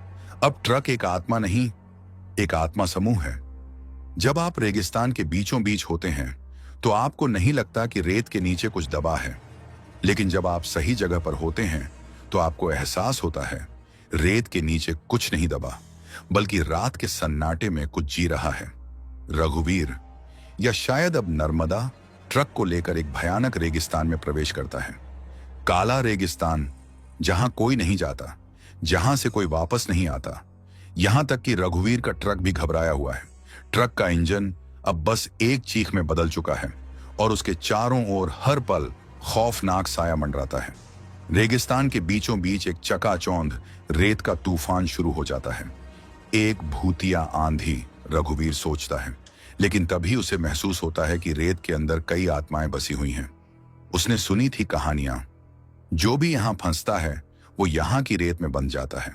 अब ट्रक एक आत्मा नहीं, एक आत्मा समूह है। जब आप रेगिस्तान के बीचों बीच होते हैं तो आपको नहीं लगता कि रेत के नीचे कुछ दबा है, लेकिन जब आप सही जगह पर होते हैं तो आपको एहसास होता है रेत के नीचे कुछ नहीं दबा, बल्कि रात के सन्नाटे में कुछ जी रहा है। रघुवीर, या शायद अब नर्मदा, ट्रक को लेकर एक भयानक रेगिस्तान में प्रवेश करता है। काला रेगिस्तान, जहां कोई नहीं जाता, जहां से कोई वापस नहीं आता। यहां तक कि रघुवीर का ट्रक भी घबराया हुआ है। ट्रक का इंजन अब बस एक चीख में बदल चुका है और उसके चारों ओर हर पल खौफनाक साया मंडराता है। रेगिस्तान के बीचों बीच एक चकाचौंध रेत का तूफान शुरू हो जाता है। एक भूतिया आंधी, रघुवीर सोचता है, लेकिन तभी उसे महसूस होता है कि रेत के अंदर कई आत्माएं बसी हुई हैं। उसने सुनी थी कहानियां, जो भी यहां फंसता है वो यहां की रेत में बंध जाता है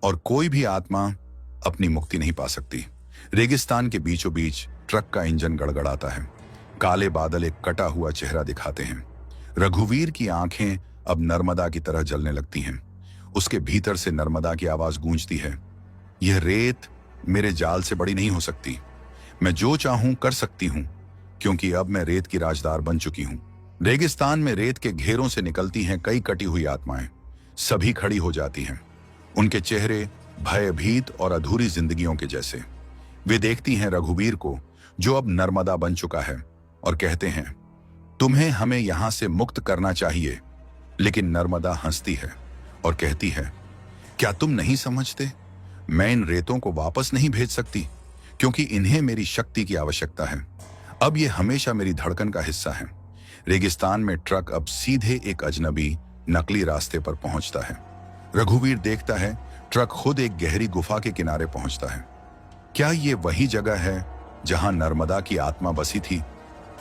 और कोई भी आत्मा अपनी मुक्ति नहीं पा सकती। रेगिस्तान के बीचों बीच ट्रक का इंजन गड़गड़ाता है। काले बादल एक कटा हुआ चेहरा दिखाते हैं। रघुवीर की आंखें अब नर्मदा की तरह जलने लगती हैं। उसके भीतर से नर्मदा की आवाज गूंजती है, यह रेत मेरे जाल से बड़ी नहीं हो सकती। मैं जो चाहूं कर सकती हूं, क्योंकि अब मैं रेत की राजदार बन चुकी हूं। रेगिस्तान में रेत के घेरों से निकलती हैं कई कटी हुई आत्माएं। सभी खड़ी हो जाती हैं, उनके चेहरे भयभीत और अधूरी जिंदगियों के जैसे। वे देखती हैं रघुवीर को, जो अब नर्मदा बन चुका है, और कहते हैं, तुम्हें हमें यहां से मुक्त करना चाहिए। लेकिन नर्मदा हंसती है और कहती है, क्या तुम नहीं समझते? मैं इन रेतों को वापस नहीं भेज सकती, क्योंकि इन्हें मेरी शक्ति की आवश्यकता है। अब ये हमेशा मेरी धड़कन का हिस्सा है। रेगिस्तान में ट्रक अब सीधे एक अजनबी नकली रास्ते पर पहुंचता है। रघुवीर देखता है ट्रक खुद एक गहरी गुफा के किनारे पहुंचता है। क्या ये वही जगह है जहां नर्मदा की आत्मा बसी थी?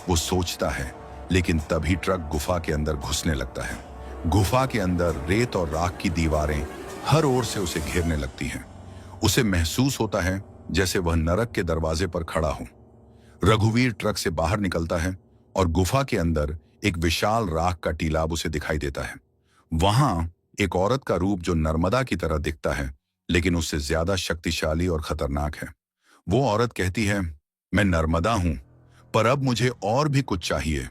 वो सोचता है, लेकिन तभी ट्रक गुफा के अंदर घुसने लगता है। गुफा के अंदर रेत और राख की दीवारें हर ओर से उसे घेरने लगती हैं। उसे महसूस होता है जैसे वह नरक के दरवाजे पर खड़ा हो। रघुवीर ट्रक से बाहर निकलता है और गुफा के अंदर एक विशाल राख का टीलाब उसे दिखाई देता है। वहां एक औरत का रूप जो नर्मदा की तरह दिखता है, लेकिन उससे ज्यादा शक्तिशाली और खतरनाक है। वो औरत कहती है, मैं नर्मदा हूं, पर अब मुझे और भी कुछ चाहिए।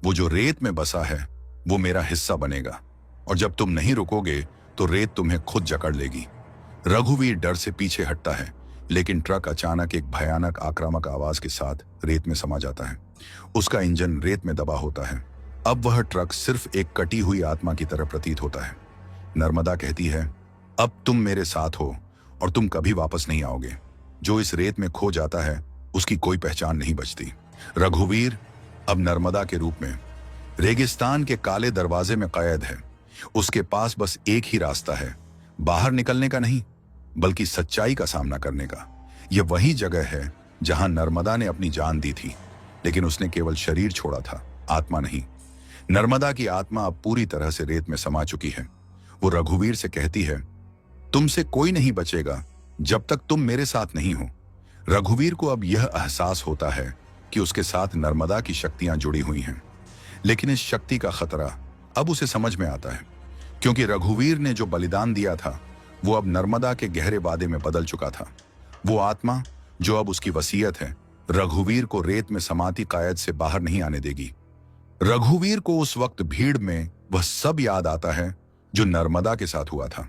वो जो रेत में बसा है वो मेरा हिस्सा बनेगा, और जब तुम नहीं रुकोगे तो रेत तुम्हें खुद जकड़ लेगी। रघुवीर डर से पीछे हटता है, लेकिन ट्रक अचानक एक भयानक आक्रामक आवाज के साथ रेत में समा जाता है। उसका इंजन रेत में दबा होता है। अब वह ट्रक सिर्फ एक कटी हुई आत्मा की तरह प्रतीत होता है। नर्मदा कहती है, अब तुम मेरे साथ हो और तुम कभी वापस नहीं आओगे। जो इस रेत में खो जाता है उसकी कोई पहचान नहीं बचती। रघुवीर अब नर्मदा के रूप में रेगिस्तान के काले दरवाजे में कैद है। उसके पास बस एक ही रास्ता है, बाहर निकलने का नहीं, बल्कि सच्चाई का सामना करने का। यह वही जगह है जहां नर्मदा ने अपनी जान दी थी, लेकिन उसने केवल शरीर छोड़ा था, आत्मा नहीं। नर्मदा की आत्मा अब पूरी तरह से रेत में समा चुकी है। वो रघुवीर से कहती है, तुमसे कोई नहीं बचेगा जब तक तुम मेरे साथ नहीं हो। रघुवीर को अब यह एहसास होता है कि उसके साथ नर्मदा की शक्तियां जुड़ी हुई हैं, लेकिन इस शक्ति का खतरा अब उसे समझ में आता है, क्योंकि रघुवीर ने जो बलिदान दिया था वो अब नर्मदा के गहरे वादे में बदल चुका था। वो आत्मा जो अब उसकी वसीयत है, रघुवीर को रेत में समाती कायद से बाहर नहीं आने देगी। रघुवीर को उस वक्त भीड़ में वह सब याद आता है जो नर्मदा के साथ हुआ था।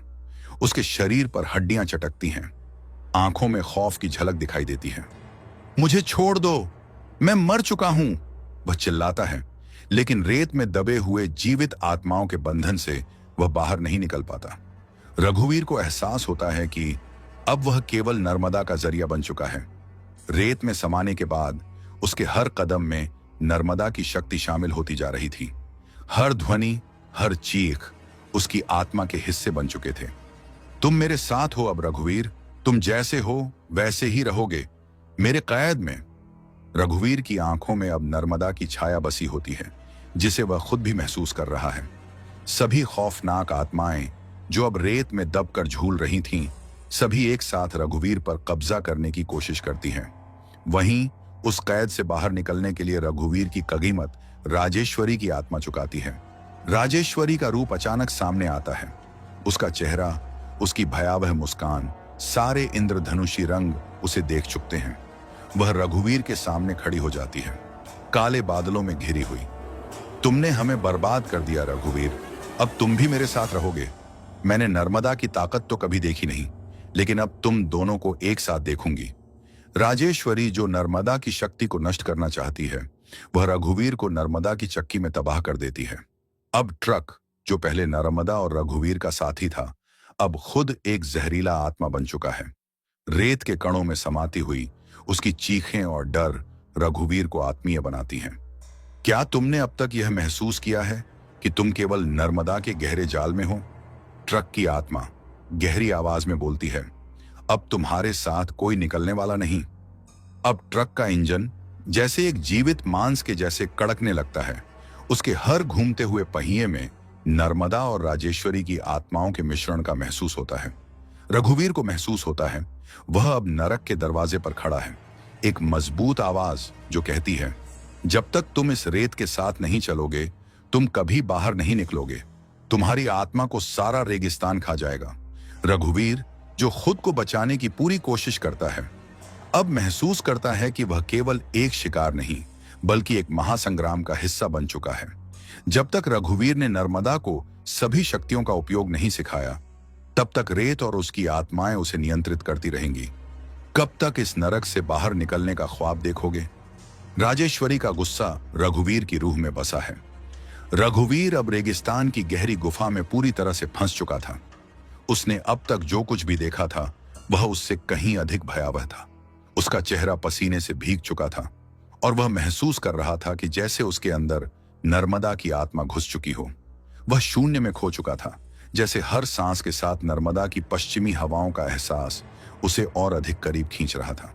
उसके शरीर पर हड्डियां चटकती हैं, आंखों में खौफ की झलक दिखाई देती है। मुझे छोड़ दो, मैं मर चुका हूं, वह चिल्लाता है, लेकिन रेत में दबे हुए जीवित आत्माओं के बंधन से वह बाहर नहीं निकल पाता। रघुवीर को एहसास होता है कि अब वह केवल नर्मदा का जरिया बन चुका है। रेत में समाने के बाद उसके हर कदम में नर्मदा की शक्ति शामिल होती जा रही थी। हर ध्वनि, हर चीख उसकी आत्मा के हिस्से बन चुके थे। तुम मेरे साथ हो अब रघुवीर, तुम जैसे हो वैसे ही रहोगे मेरे कैद में। रघुवीर की आंखों में अब नर्मदा की छाया बसी होती है, जिसे वह खुद भी महसूस कर रहा है। सभी खौफनाक आत्माएं जो अब रेत में दबकर झूल रही थीं, सभी एक साथ रघुवीर पर कब्जा करने की कोशिश करती हैं। वहीं उस कैद से बाहर निकलने के लिए रघुवीर की कगीमत राजेश्वरी की आत्मा चुकाती है। राजेश्वरी का रूप अचानक सामने आता है। उसका चेहरा, उसकी भयावह मुस्कान सारे इंद्रधनुषी रंग उसे देख चुकते हैं। वह रघुवीर के सामने खड़ी हो जाती है, काले बादलों में घिरी हुई। तुमने हमें बर्बाद कर दिया रघुवीर, अब तुम भी मेरे साथ रहोगे। मैंने नर्मदा की ताकत तो कभी देखी नहीं, लेकिन अब तुम दोनों को एक साथ देखूंगी। राजेश्वरी, जो नर्मदा की शक्ति को नष्ट करना चाहती है, वह रघुवीर को नर्मदा की चक्की में तबाह कर देती है। अब ट्रक, जो पहले नर्मदा और रघुवीर का साथी था, अब खुद एक जहरीला आत्मा बन चुका है। रेत के कणों में समाती हुई उसकी चीखें और डर रघुवीर को आत्मीय बनाती हैं। क्या तुमने अब तक यह महसूस किया है कि तुम केवल नर्मदा के गहरे जाल में हो? ट्रक की आत्मा गहरी आवाज में बोलती है, अब तुम्हारे साथ कोई निकलने वाला नहीं। अब ट्रक का इंजन जैसे एक जीवित मांस के जैसे कड़कने लगता है। उसके हर घूमते हुए पहिए में नर्मदा और राजेश्वरी की आत्माओं के मिश्रण का महसूस होता है। रघुवीर को महसूस होता है वह अब नरक के दरवाजे पर खड़ा है। एक मजबूत आवाज जो कहती है, जब तक तुम इस रेत के साथ नहीं चलोगे, तुम कभी बाहर नहीं निकलोगे। तुम्हारी आत्मा को सारा रेगिस्तान खा जाएगा। रघुवीर, जो खुद को बचाने की पूरी कोशिश करता है, अब महसूस करता है कि वह केवल एक शिकार नहीं, बल्कि एक महासंग्राम का हिस्सा बन चुका है। जब तक रघुवीर ने नर्मदा को सभी शक्तियों का उपयोग नहीं सिखाया, तब तक रेत और उसकी आत्माएं उसे नियंत्रित करती रहेंगी। कब तक इस नरक से बाहर निकलने का ख्वाब देखोगे? राजेश्वरी का गुस्सा रघुवीर की रूह में बसा है। रघुवीर अब रेगिस्तान की गहरी गुफा में पूरी तरह से फंस चुका था। उसने अब तक जो कुछ भी देखा था, वह उससे कहीं अधिक भयावह था। उसका चेहरा पसीने से भीग चुका था और वह महसूस कर रहा था कि जैसे उसके अंदर नर्मदा की आत्मा घुस चुकी हो। वह शून्य में खो चुका था, जैसे हर सांस के साथ नर्मदा की पश्चिमी हवाओं का एहसास उसे और अधिक करीब खींच रहा था।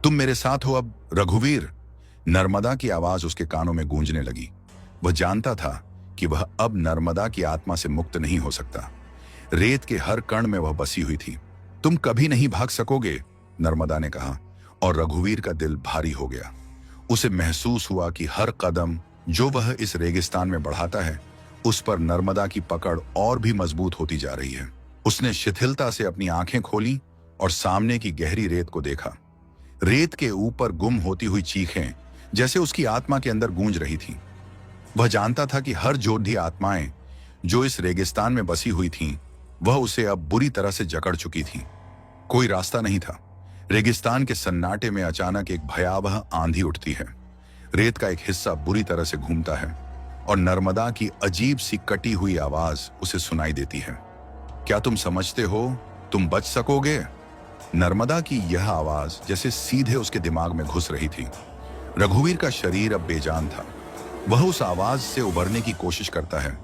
तुम मेरे साथ हो अब, रघुवीर। नर्मदा की आवाज उसके कानों में गूंजने लगी। वह जानता था कि वह अब नर्मदा की आत्मा से मुक्त नहीं हो सकता। रेत के हर कण में वह बसी हुई थी। तुम कभी नहीं भाग सकोगे, नर्मदा ने कहा, और रघुवीर का दिल भारी हो गया। उसे महसूस हुआ कि हर कदम जो वह इस रेगिस्तान में बढ़ाता है, उस पर नर्मदा की पकड़ और भी मजबूत होती जा रही है। उसने शिथिलता से अपनी आंखें खोली और सामने की गहरी रेत को देखा। रेत के ऊपर गुम होती हुई चीखें जैसे उसकी आत्मा के अंदर गूंज रही थी। वह जानता था कि हर जोधी आत्माएं जो इस रेगिस्तान में बसी हुई थीं, वह उसे अब बुरी तरह से जकड़ चुकी थी। कोई रास्ता नहीं था। रेगिस्तान के सन्नाटे में अचानक एक भयावह आंधी उठती है। रेत का एक हिस्सा बुरी तरह से घूमता है और नर्मदा की अजीब सी कटी हुई आवाज उसे सुनाई देती है। क्या तुम समझते हो तुम बच सकोगे? नर्मदा की यह आवाज जैसे सीधे उसके दिमाग में घुस रही थी। रघुवीर का शरीर अब बेजान था। वह उस आवाज से उबरने की कोशिश करता है,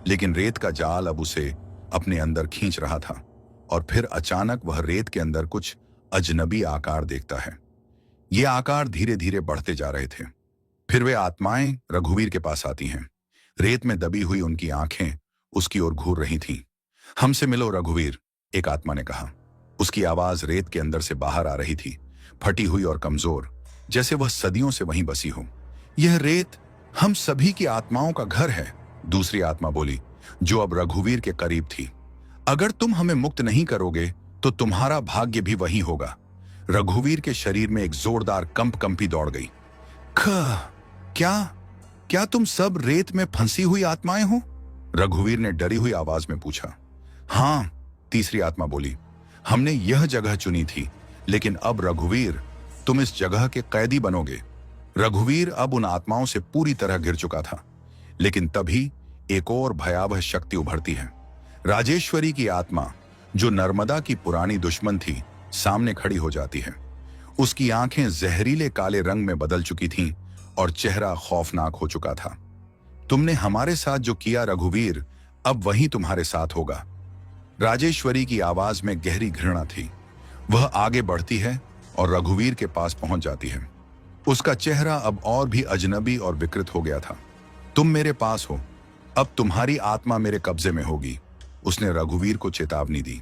लेकिन रेत का जाल अब उसे अपने अंदर खींच रहा था। और फिर अचानक वह रेत के अंदर कुछ अजनबी आकार देखता है। ये आकार धीरे धीरे बढ़ते जा रहे थे। फिर वे आत्माएं रघुवीर के पास आती हैं। रेत में दबी हुई उनकी आंखें उसकी ओर घूर रही थीं। हमसे मिलो रघुवीर, एक आत्मा ने कहा। उसकी आवाज रेत के अंदर से बाहर आ रही थी, फटी हुई और कमजोर, जैसे वह सदियों से वहीं बसी हो। यह रेत हम सभी की आत्माओं का घर है, दूसरी आत्मा बोली, जो अब रघुवीर के करीब थी। अगर तुम हमें मुक्त नहीं करोगे तो तुम्हारा भाग्य भी वही होगा। रघुवीर के शरीर में एक जोरदार कंपी दौड़ गई। क्या तुम सब रेत में फंसी हुई आत्माएं हो? रघुवीर ने डरी हुई आवाज में पूछा। हाँ, तीसरी आत्मा बोली, हमने यह जगह चुनी थी, लेकिन अब रघुवीर तुम इस जगह के कैदी बनोगे। रघुवीर अब उन आत्माओं से पूरी तरह घिर चुका था, लेकिन तभी एक और भयावह शक्ति उभरती है। राजेश्वरी की आत्मा, जो नर्मदा की पुरानी दुश्मन थी, सामने खड़ी हो जाती है। उसकी आंखें जहरीले काले रंग में बदल चुकी थीं और चेहरा खौफनाक हो चुका था। तुमने हमारे साथ जो किया रघुवीर, अब वही तुम्हारे साथ होगा। राजेश्वरी की आवाज में गहरी घृणा थी। वह आगे बढ़ती है और रघुवीर के पास पहुंच जाती है। उसका चेहरा अब और भी अजनबी और विकृत हो गया था। तुम मेरे पास हो, अब तुम्हारी आत्मा मेरे कब्जे में होगी, उसने रघुवीर को चेतावनी दी।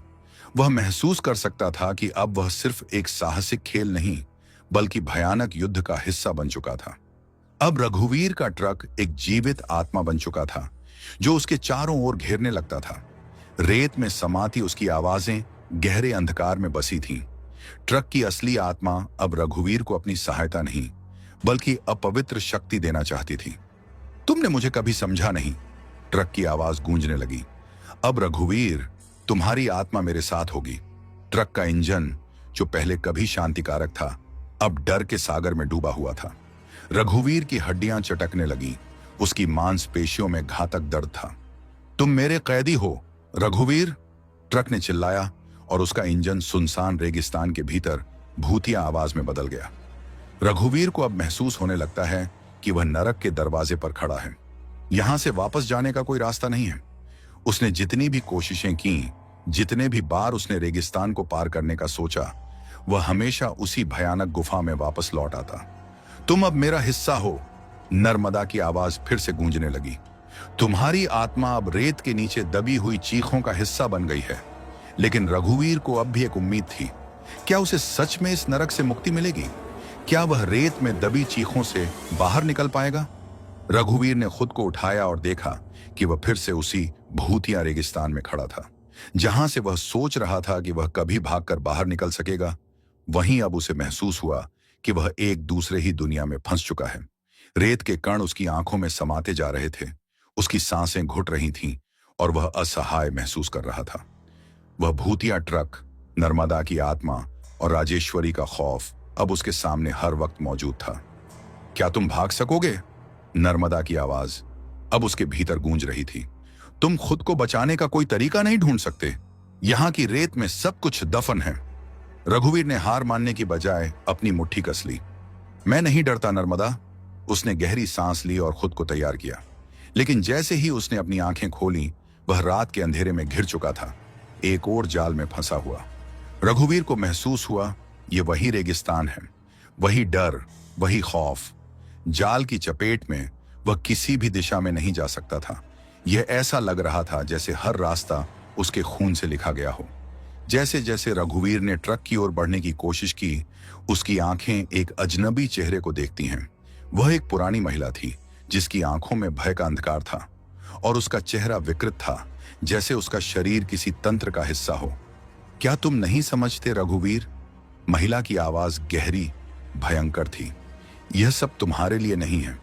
वह महसूस कर सकता था कि अब वह सिर्फ एक साहसिक खेल नहीं, बल्कि भयानक युद्ध का हिस्सा बन चुका था। अब रघुवीर का ट्रक एक जीवित आत्मा बन चुका था, जो उसके चारों ओर घेरने लगता था। रेत में समाती उसकी आवाजें गहरे अंधकार में बसी थीं। ट्रक की असली आत्मा अब रघुवीर को अपनी सहायता नहीं बल्कि अपवित्र शक्ति देना चाहती थी। तुमने मुझे कभी समझा नहीं, ट्रक की आवाज गूंजने लगी। अब रघुवीर, तुम्हारी आत्मा मेरे साथ होगी। ट्रक का इंजन, जो पहले कभी शांतिकारक था, अब डर के सागर में डूबा हुआ था। रघुवीर की हड्डियां चटकने लगी, उसकी मांसपेशियों में घातक दर्द था। तुम मेरे कैदी हो रघुवीर, ट्रक ने चिल्लाया और उसका इंजन सुनसान रेगिस्तान के भीतर भूतिया आवाज में बदल गया। रघुवीर को अब महसूस होने लगता है कि वह नरक के दरवाजे पर खड़ा है। यहां से वापस जाने का कोई रास्ता नहीं है। उसने जितनी भी कोशिशें की, जितने भी बार उसने रेगिस्तान को पार करने का सोचा, वह हमेशा उसी भयानक गुफा में वापस लौट आता। तुम अब मेरा हिस्सा हो, नर्मदा की आवाज फिर से गूंजने लगी। तुम्हारी आत्मा अब रेत के नीचे दबी हुई चीखों का हिस्सा बन गई है। लेकिन रघुवीर को अब भी एक उम्मीद थी। क्या उसे सच में इस नरक से मुक्ति मिलेगी? क्या वह रेत में दबी चीखों से बाहर निकल पाएगा? रघुवीर ने खुद को उठाया और देखा कि वह फिर से उसी भूतिया रेगिस्तान में खड़ा था। जहां से वह सोच रहा था कि वह कभी भागकर बाहर निकल सकेगा, वहीं अब उसे महसूस हुआ कि वह एक दूसरे ही दुनिया में फंस चुका है। रेत के कण उसकी आंखों में समाते जा रहे थे, उसकी सांसें घुट रही थीं और वह असहाय महसूस कर रहा था। वह भूतिया ट्रक, नर्मदा की आत्मा और राजेश्वरी का खौफ अब उसके सामने हर वक्त मौजूद था। क्या तुम भाग सकोगे? नर्मदा की आवाज अब उसके भीतर गूंज रही थी। तुम खुद को बचाने का कोई तरीका नहीं ढूंढ सकते? यहां की रेत में सब कुछ दफन है। रघुवीर ने हार मानने की बजाय अपनी मुट्ठी कस ली। मैं नहीं डरता नर्मदा। उसने गहरी सांस ली और खुद को तैयार किया। लेकिन जैसे ही उसने अपनी आंखें खोली, वह रात के अंधेरे में घिर चुका था, एक और जाल में फंसा हुआ। रघुवीर को महसूस हुआ ये वही रेगिस्तान है, वही डर, वही खौफ। जाल की चपेट में वह किसी भी दिशा में नहीं जा सकता था। यह ऐसा लग रहा था जैसे हर रास्ता उसके खून से लिखा गया हो। जैसे जैसे रघुवीर ने ट्रक की ओर बढ़ने की कोशिश की, उसकी आंखें एक अजनबी चेहरे को देखती हैं। वह एक पुरानी महिला थी जिसकी आंखों में भय का अंधकार था और उसका चेहरा विकृत था, जैसे उसका शरीर किसी तंत्र का हिस्सा हो। क्या तुम नहीं समझते रघुवीर? महिला की आवाज गहरी, भयंकर थी। यह सब तुम्हारे लिए नहीं है।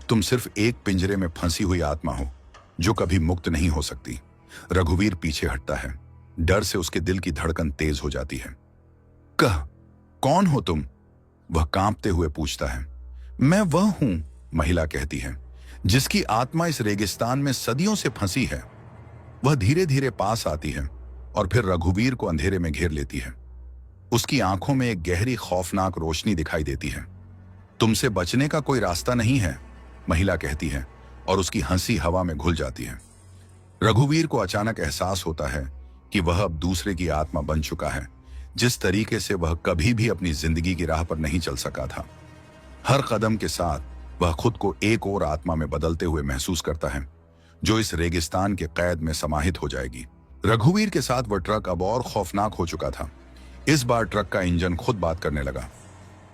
तुम सिर्फ एक पिंजरे में फंसी हुई आत्मा हो जो कभी मुक्त नहीं हो सकती। रघुवीर पीछे हटता है। डर से उसके दिल की धड़कन तेज हो जाती है। कौन हो तुम? वह कांपते हुए पूछता है। मैं वह हूं, महिला कहती है, जिसकी आत्मा इस रेगिस्तान में सदियों से फंसी है। वह धीरे धीरे पास आती है और फिर रघुवीर को अंधेरे में घेर लेती है। उसकी आंखों में एक गहरी खौफनाक रोशनी दिखाई देती है। तुमसे बचने का कोई रास्ता नहीं है, महिला कहती है और उसकी हंसी हवा में घुल जाती है। रघुवीर को अचानक एहसास होता है कि वह अब दूसरे की आत्मा बन चुका है, जिस तरीके से वह कभी भी अपनी जिंदगी की राह पर नहीं चल सका था। हर कदम के साथ वह खुद को एक और आत्मा में बदलते हुए महसूस करता है, जो इस रेगिस्तान के कैद में समाहित हो जाएगी। रघुवीर के साथ वह ट्रक अब और खौफनाक हो चुका था। इस बार ट्रक का इंजन खुद बात करने लगा।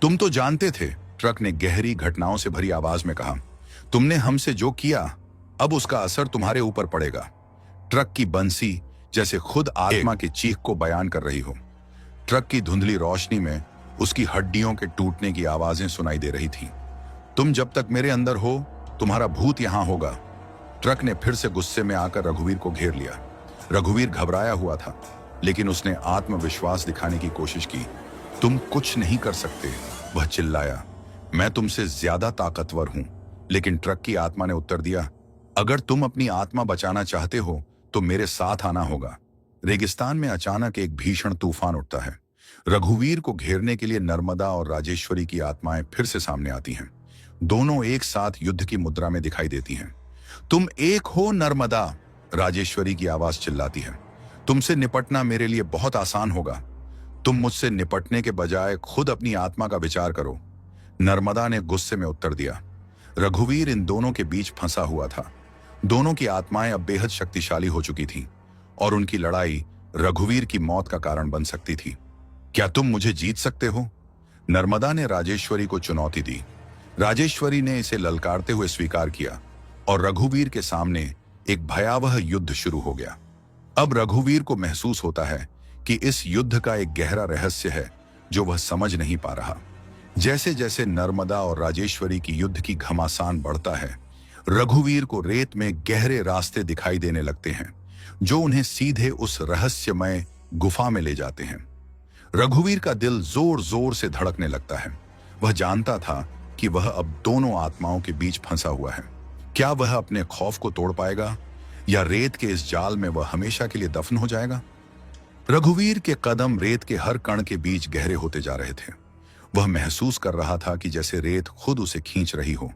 तुम तो जानते थे, ट्रक ने गहरी घटनाओं से भरी आवाज में कहा। तुमने हमसे जो किया, अब उसका असर तुम्हारे ऊपर पड़ेगा। ट्रक की बंसी जैसे खुद आत्मा की चीख को बयान कर रही हो। ट्रक की धुंधली रोशनी में उसकी हड्डियों के टूटने की आवाजें सुनाई दे रही थीं। तुम जब तक मेरे अंदर हो, तुम्हारा भूत यहां होगा। ट्रक ने फिर से गुस्से में आकर रघुवीर को घेर लिया। रघुवीर घबराया हुआ था, लेकिन उसने आत्मविश्वास दिखाने की कोशिश की। तुम कुछ नहीं कर सकते, वह चिल्लाया। मैं तुमसे ज्यादा ताकतवर हूं। लेकिन ट्रक की आत्मा ने उत्तर दिया, अगर तुम अपनी आत्मा बचाना चाहते हो तो मेरे साथ आना होगा। रेगिस्तान में अचानक एक भीषण तूफान उठता है। रघुवीर को घेरने के लिए नर्मदा और राजेश्वरी की आत्माएं फिर से सामने आती हैं। दोनों एक साथ युद्ध की मुद्रा में दिखाई देती हैं। तुम एक हो नर्मदा, राजेश्वरी की आवाज चिल्लाती है। तुमसे निपटना मेरे लिए बहुत आसान होगा। तुम मुझसे निपटने के बजाय खुद अपनी आत्मा का विचार करो, नर्मदा ने गुस्से में उत्तर दिया। रघुवीर इन दोनों के बीच फंसा हुआ था। दोनों की आत्माएं अब बेहद शक्तिशाली हो चुकी थीं और उनकी लड़ाई रघुवीर की मौत का कारण बन सकती थी। क्या तुम मुझे जीत सकते हो? नर्मदा ने राजेश्वरी को चुनौती दी। राजेश्वरी ने इसे ललकारते हुए स्वीकार किया और रघुवीर के सामने एक भयावह युद्ध शुरू हो गया। अब रघुवीर को महसूस होता है कि इस युद्ध का एक गहरा रहस्य है जो वह समझ नहीं पा रहा। जैसे जैसे नर्मदा और राजेश्वरी की युद्ध की घमासान बढ़ता है, रघुवीर को रेत में गहरे रास्ते दिखाई देने लगते हैं जो उन्हें सीधे उस रहस्यमय गुफा में ले जाते हैं। रघुवीर का दिल जोर जोर से धड़कने लगता है। वह जानता था कि वह अब दोनों आत्माओं के बीच फंसा हुआ है। क्या वह अपने खौफ को तोड़ पाएगा या रेत के इस जाल में वह हमेशा के लिए दफन हो जाएगा? रघुवीर के कदम रेत के हर कण के बीच गहरे होते जा रहे थे। वह महसूस कर रहा था कि जैसे रेत खुद उसे खींच रही हो,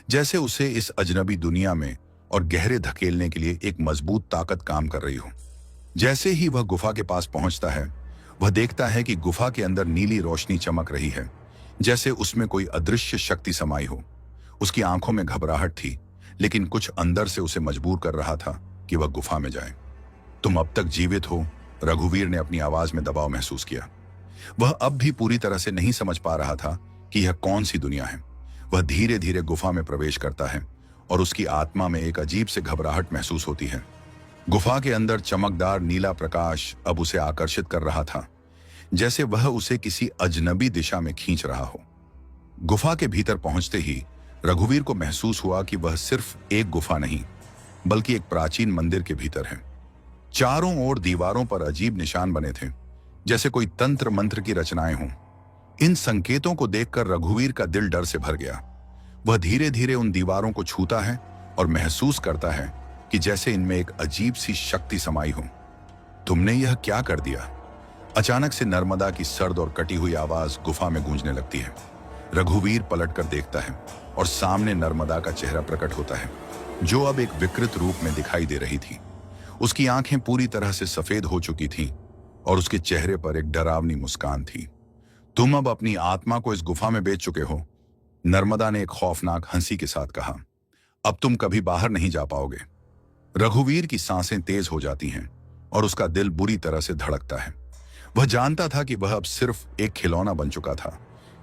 जैसे उसे इस अजनबी दुनिया में और गहरे धकेलने के लिए एक मजबूत ताकत काम कर रही हो। जैसे ही वह गुफा के पास पहुंचता है, वह देखता है कि गुफा के अंदर नीली रोशनी चमक रही है, जैसे उसमें कोई अदृश्य शक्ति समाई हो। उसकी आंखों में घबराहट थी, लेकिन कुछ अंदर से उसे मजबूर कर रहा था कि वह गुफा में जाए। तुम अब तक जीवित हो, रघुवीर ने अपनी आवाज में दबाव महसूस किया। वह अब भी पूरी तरह से नहीं समझ पा रहा था कि यह कौन सी दुनिया है। वह धीरे धीरे गुफा में प्रवेश करता है और उसकी आत्मा में एक अजीब से घबराहट महसूस होती है। गुफा के अंदर चमकदार नीला प्रकाश अब उसे आकर्षित कर रहा था, जैसे वह उसे किसी अजनबी दिशा में खींच रहा हो। गुफा के भीतर पहुंचते ही रघुवीर को महसूस हुआ कि वह सिर्फ एक गुफा नहीं, बल्कि एक प्राचीन मंदिर के भीतर है। चारों ओर दीवारों पर अजीब निशान बने थे, जैसे कोई तंत्र मंत्र की रचनाएं हों। इन संकेतों को देखकर रघुवीर का दिल डर से भर गया। वह धीरे धीरे उन दीवारों को छूता है और महसूस करता है कि जैसे इनमें एक अजीब सी शक्ति समाई हो। तुमने यह क्या कर दिया? अचानक से नर्मदा की सर्द और कटी हुई आवाज गुफा में गूंजने लगती है। रघुवीर पलटकर देखता है और सामने नर्मदा का चेहरा प्रकट होता है, जो अब एक विकृत रूप में दिखाई दे रही थी। उसकी आंखें पूरी तरह से सफेद हो चुकी थीं और उसके चेहरे पर एक डरावनी मुस्कान थी। तुम अब अपनी आत्मा को इस गुफा में बेच चुके हो, नर्मदा ने एक खौफनाक हंसी के साथ कहा। अब तुम कभी बाहर नहीं जा पाओगे। रघुवीर की सांसें तेज हो जाती हैं और उसका दिल बुरी तरह से धड़कता है। वह जानता था कि वह अब सिर्फ एक खिलौना बन चुका था,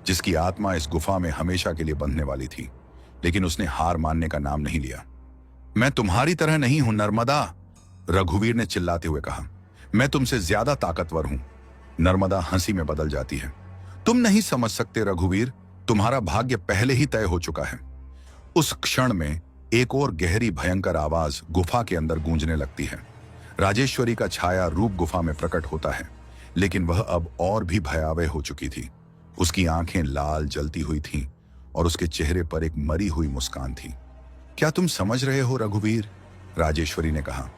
जिसकी आत्मा इस गुफा में हमेशा के लिए बंधने वाली थी। लेकिन उसने हार मानने का नाम नहीं लिया। मैं तुम्हारी तरह नहीं हूं नर्मदा, रघुवीर ने चिल्लाते हुए कहा। मैं तुमसे ज्यादा ताकतवर हूं। नर्मदा हंसी में बदल जाती है। तुम नहीं समझ सकते रघुवीर, तुम्हारा भाग्य पहले ही तय हो चुका है। उस क्षण में एक और गहरी भयंकर आवाज गुफा के अंदर गूंजने लगती है। राजेश्वरी का छाया रूप गुफा में प्रकट होता है, लेकिन वह अब और भी भयावह हो चुकी थी। उसकी आंखें लाल जलती हुई थीं और उसके चेहरे पर एक मरी हुई मुस्कान थी। क्या तुम समझ रहे हो रघुवीर? राजेश्वरी ने कहा।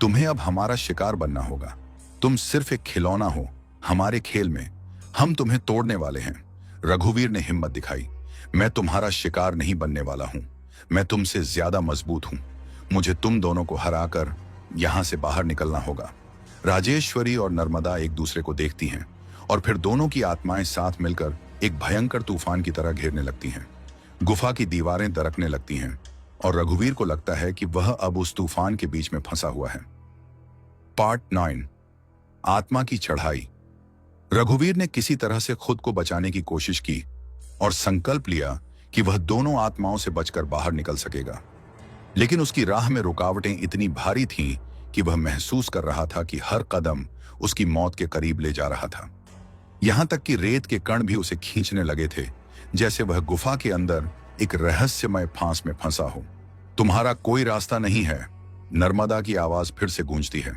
तुम्हें अब हमारा शिकार बनना होगा। तुम सिर्फ एक खिलौना हो हमारे खेल में। हम तुम्हें तोड़ने वाले हैं। रघुवीर ने हिम्मत दिखाई। मैं तुम्हारा शिकार नहीं बनने वाला हूं। मैं तुमसे ज्यादा मजबूत हूं। मुझे तुम दोनों को हराकर यहां से बाहर निकलना होगा। राजेश्वरी और नर्मदा एक दूसरे को देखती हैं और फिर दोनों की आत्माएं साथ मिलकर एक भयंकर तूफान की तरह घेरने लगती हैं। गुफा की दीवारें दरकने लगती हैं और रघुवीर को लगता है कि वह अब उस तूफान के बीच में फंसा हुआ है। पार्ट 9, आत्मा की चढ़ाई। रघुवीर ने किसी तरह से खुद को बचाने की कोशिश की और संकल्प लिया कि वह दोनों आत्माओं से बचकर बाहर निकल सकेगा। लेकिन उसकी राह में रुकावटें इतनी भारी थीं कि वह महसूस कर रहा था कि हर कदम उसकी मौत के करीब ले जा रहा था। यहां तक कि रेत के कण भी उसे खींचने लगे थे, जैसे वह गुफा के अंदर एक रहस्यमय फांस में फंसा हो। तुम्हारा कोई रास्ता नहीं है, नर्मदा की आवाज फिर से गूंजती है।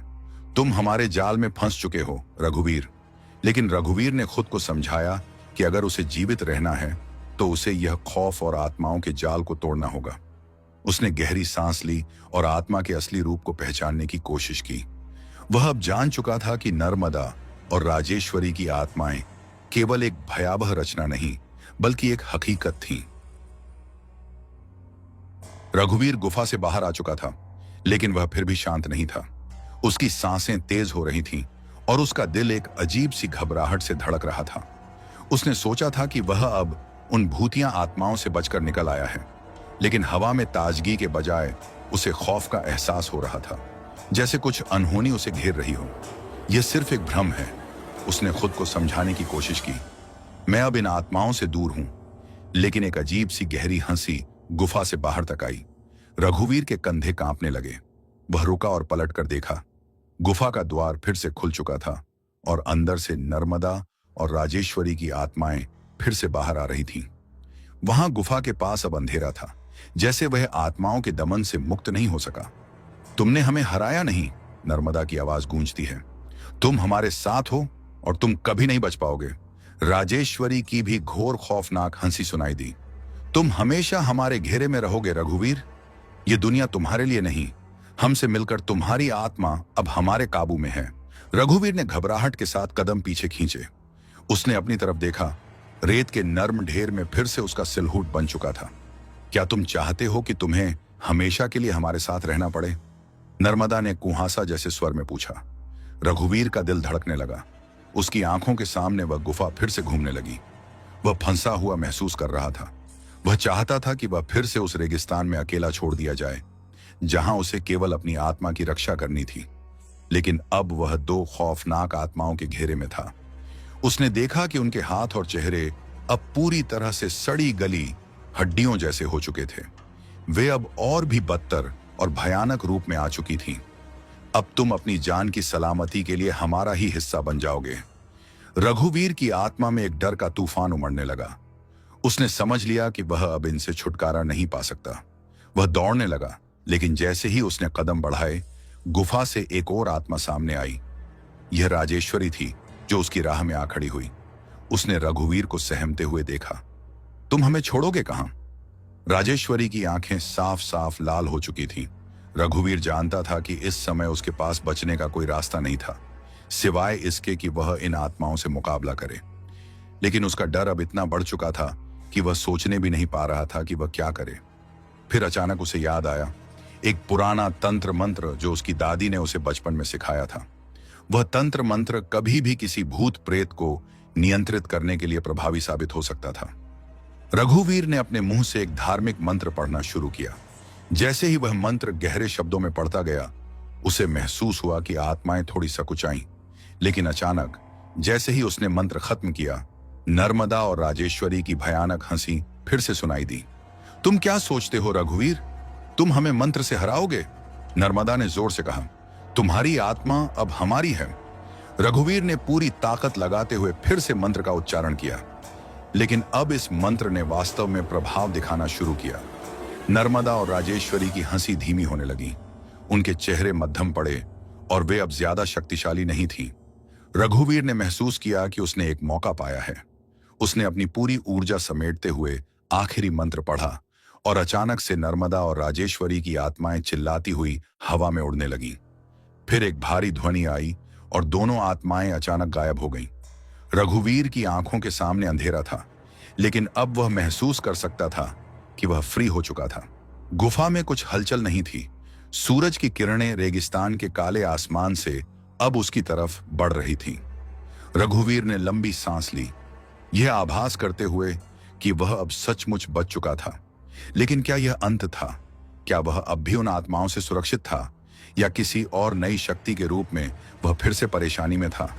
तुम हमारे जाल में फंस चुके हो रघुवीर। लेकिन रघुवीर ने खुद को समझाया कि अगर उसे जीवित रहना है तो उसे यह खौफ और आत्माओं के जाल को तोड़ना होगा। उसने गहरी सांस ली और आत्मा के असली रूप को पहचानने की कोशिश की। वह अब जान चुका था कि नर्मदा और राजेश्वरी की आत्माएं केवल एक भयावह रचना नहीं, बल्कि एक हकीकत थी। रघुवीर गुफा से बाहर आ चुका था, लेकिन वह फिर भी शांत नहीं था। उसकी सांसें तेज हो रही थीं और उसका दिल एक अजीब सी घबराहट से धड़क रहा था। उसने सोचा था कि वह अब उन भूतिया आत्माओं से बचकर निकल आया है, लेकिन हवा में ताजगी के बजाय उसे खौफ का एहसास हो रहा था, जैसे कुछ अनहोनी उसे घेर रही हो। यह सिर्फ एक भ्रम है, उसने खुद को समझाने की कोशिश की। मैं अब इन आत्माओं से दूर हूं। लेकिन एक अजीब सी गहरी हंसी गुफा से बाहर तक आई। रघुवीर के कंधे कांपने लगे। वह रुका और पलट कर देखा। गुफा का द्वार फिर से खुल चुका था और अंदर से नर्मदा और राजेश्वरी की आत्माएं फिर से बाहर आ रही थीं। वहां गुफा के पास अब अंधेरा था, जैसे वह आत्माओं के दमन से मुक्त नहीं हो सका। तुमने हमें हराया नहीं, नर्मदा की आवाज गूंजती है। तुम हमारे साथ हो और तुम कभी नहीं बच पाओगे। राजेश्वरी की भी घोर खौफनाक हंसी सुनाई दी। तुम हमेशा हमारे घेरे में रहोगे रघुवीर। ये दुनिया तुम्हारे लिए नहीं, हमसे मिलकर तुम्हारी आत्मा अब हमारे काबू में है। रघुवीर ने घबराहट के साथ कदम पीछे खींचे। उसने अपनी तरफ देखा। रेत के नर्म ढेर में फिर से उसका सिलहूट बन चुका था। क्या तुम चाहते हो कि तुम्हें हमेशा के लिए हमारे साथ रहना पड़े? नर्मदा ने कुहासा जैसे स्वर में पूछा। रघुवीर का दिल धड़कने लगा। उसकी आंखों के सामने वह गुफा फिर से घूमने लगी। वह फंसा हुआ महसूस कर रहा था। वह चाहता था कि वह फिर से उस रेगिस्तान में अकेला छोड़ दिया जाए, जहां उसे केवल अपनी आत्मा की रक्षा करनी थी। लेकिन अब वह दो खौफनाक आत्माओं के घेरे में था। उसने देखा कि उनके हाथ और चेहरे अब पूरी तरह से सड़ी गली हड्डियों जैसे हो चुके थे। वे अब और भी बदतर और भयानक रूप में आ चुकी थीं। अब तुम अपनी जान की सलामती के लिए हमारा ही हिस्सा बन जाओगे। रघुवीर की आत्मा में एक डर का तूफान उमड़ने लगा। उसने समझ लिया कि वह अब इनसे छुटकारा नहीं पा सकता। वह दौड़ने लगा, लेकिन जैसे ही उसने कदम बढ़ाए, गुफा से एक और आत्मा सामने आई। यह राजेश्वरी थी, जो उसकी राह में आ खड़ी हुई। उसने रघुवीर को सहमते हुए देखा। तुम हमें छोड़ोगे कहां? राजेश्वरी की आंखें साफ साफ लाल हो चुकी थीं। रघुवीर जानता था कि इस समय उसके पास बचने का कोई रास्ता नहीं था, सिवाय इसके कि वह इन आत्माओं से मुकाबला करे। लेकिन उसका डर अब इतना बढ़ चुका था कि वह सोचने भी नहीं पा रहा था कि वह क्या करे। फिर अचानक उसे याद आया एक पुराना तंत्र मंत्र जो उसकी दादी ने उसे बचपन में सिखाया था। वह तंत्र मंत्र कभी भी किसी भूत प्रेत को नियंत्रित करने के लिए प्रभावी साबित हो सकता था। रघुवीर ने अपने मुंह से एक धार्मिक मंत्र पढ़ना शुरू किया। जैसे ही वह मंत्र गहरे शब्दों में पढ़ता गया, उसे महसूस हुआ कि आत्माएं थोड़ी सकुचाईं। लेकिन अचानक जैसे ही उसने मंत्र खत्म किया, नर्मदा और राजेश्वरी की भयानक हंसी फिर से सुनाई दी। तुम क्या सोचते हो रघुवीर? तुम हमें मंत्र से हराओगे? नर्मदा ने जोर से कहा। तुम्हारी आत्मा अब हमारी है। रघुवीर ने पूरी ताकत लगाते हुए फिर से मंत्र का उच्चारण किया, लेकिन अब इस मंत्र ने वास्तव में प्रभाव दिखाना शुरू किया। नर्मदा और राजेश्वरी की हंसी धीमी होने लगी। उनके चेहरे मध्यम पड़े और वे अब ज्यादा शक्तिशाली नहीं थीं। रघुवीर ने महसूस किया कि उसने एक मौका पाया है। उसने अपनी पूरी ऊर्जा समेटते हुए आखिरी मंत्र पढ़ा और अचानक से नर्मदा और राजेश्वरी की आत्माएं चिल्लाती हुई हवा में उड़ने लगीं। फिर एक भारी ध्वनि आई और दोनों आत्माएं अचानक गायब हो गईं। रघुवीर की आंखों के सामने अंधेरा था, लेकिन अब वह महसूस कर सकता था कि वह फ्री हो चुका था। गुफा में कुछ हलचल नहीं थी। सूरज की किरणें रेगिस्तान के काले आसमान से अब उसकी तरफ बढ़ रही थीं। रघुवीर ने लंबी सांस ली, यह आभास करते हुए कि वह अब सचमुच बच चुका था। लेकिन क्या यह अंत था? क्या वह अब भी उन आत्माओं से सुरक्षित था, या किसी और नई शक्ति के रूप में वह फिर से परेशानी में था?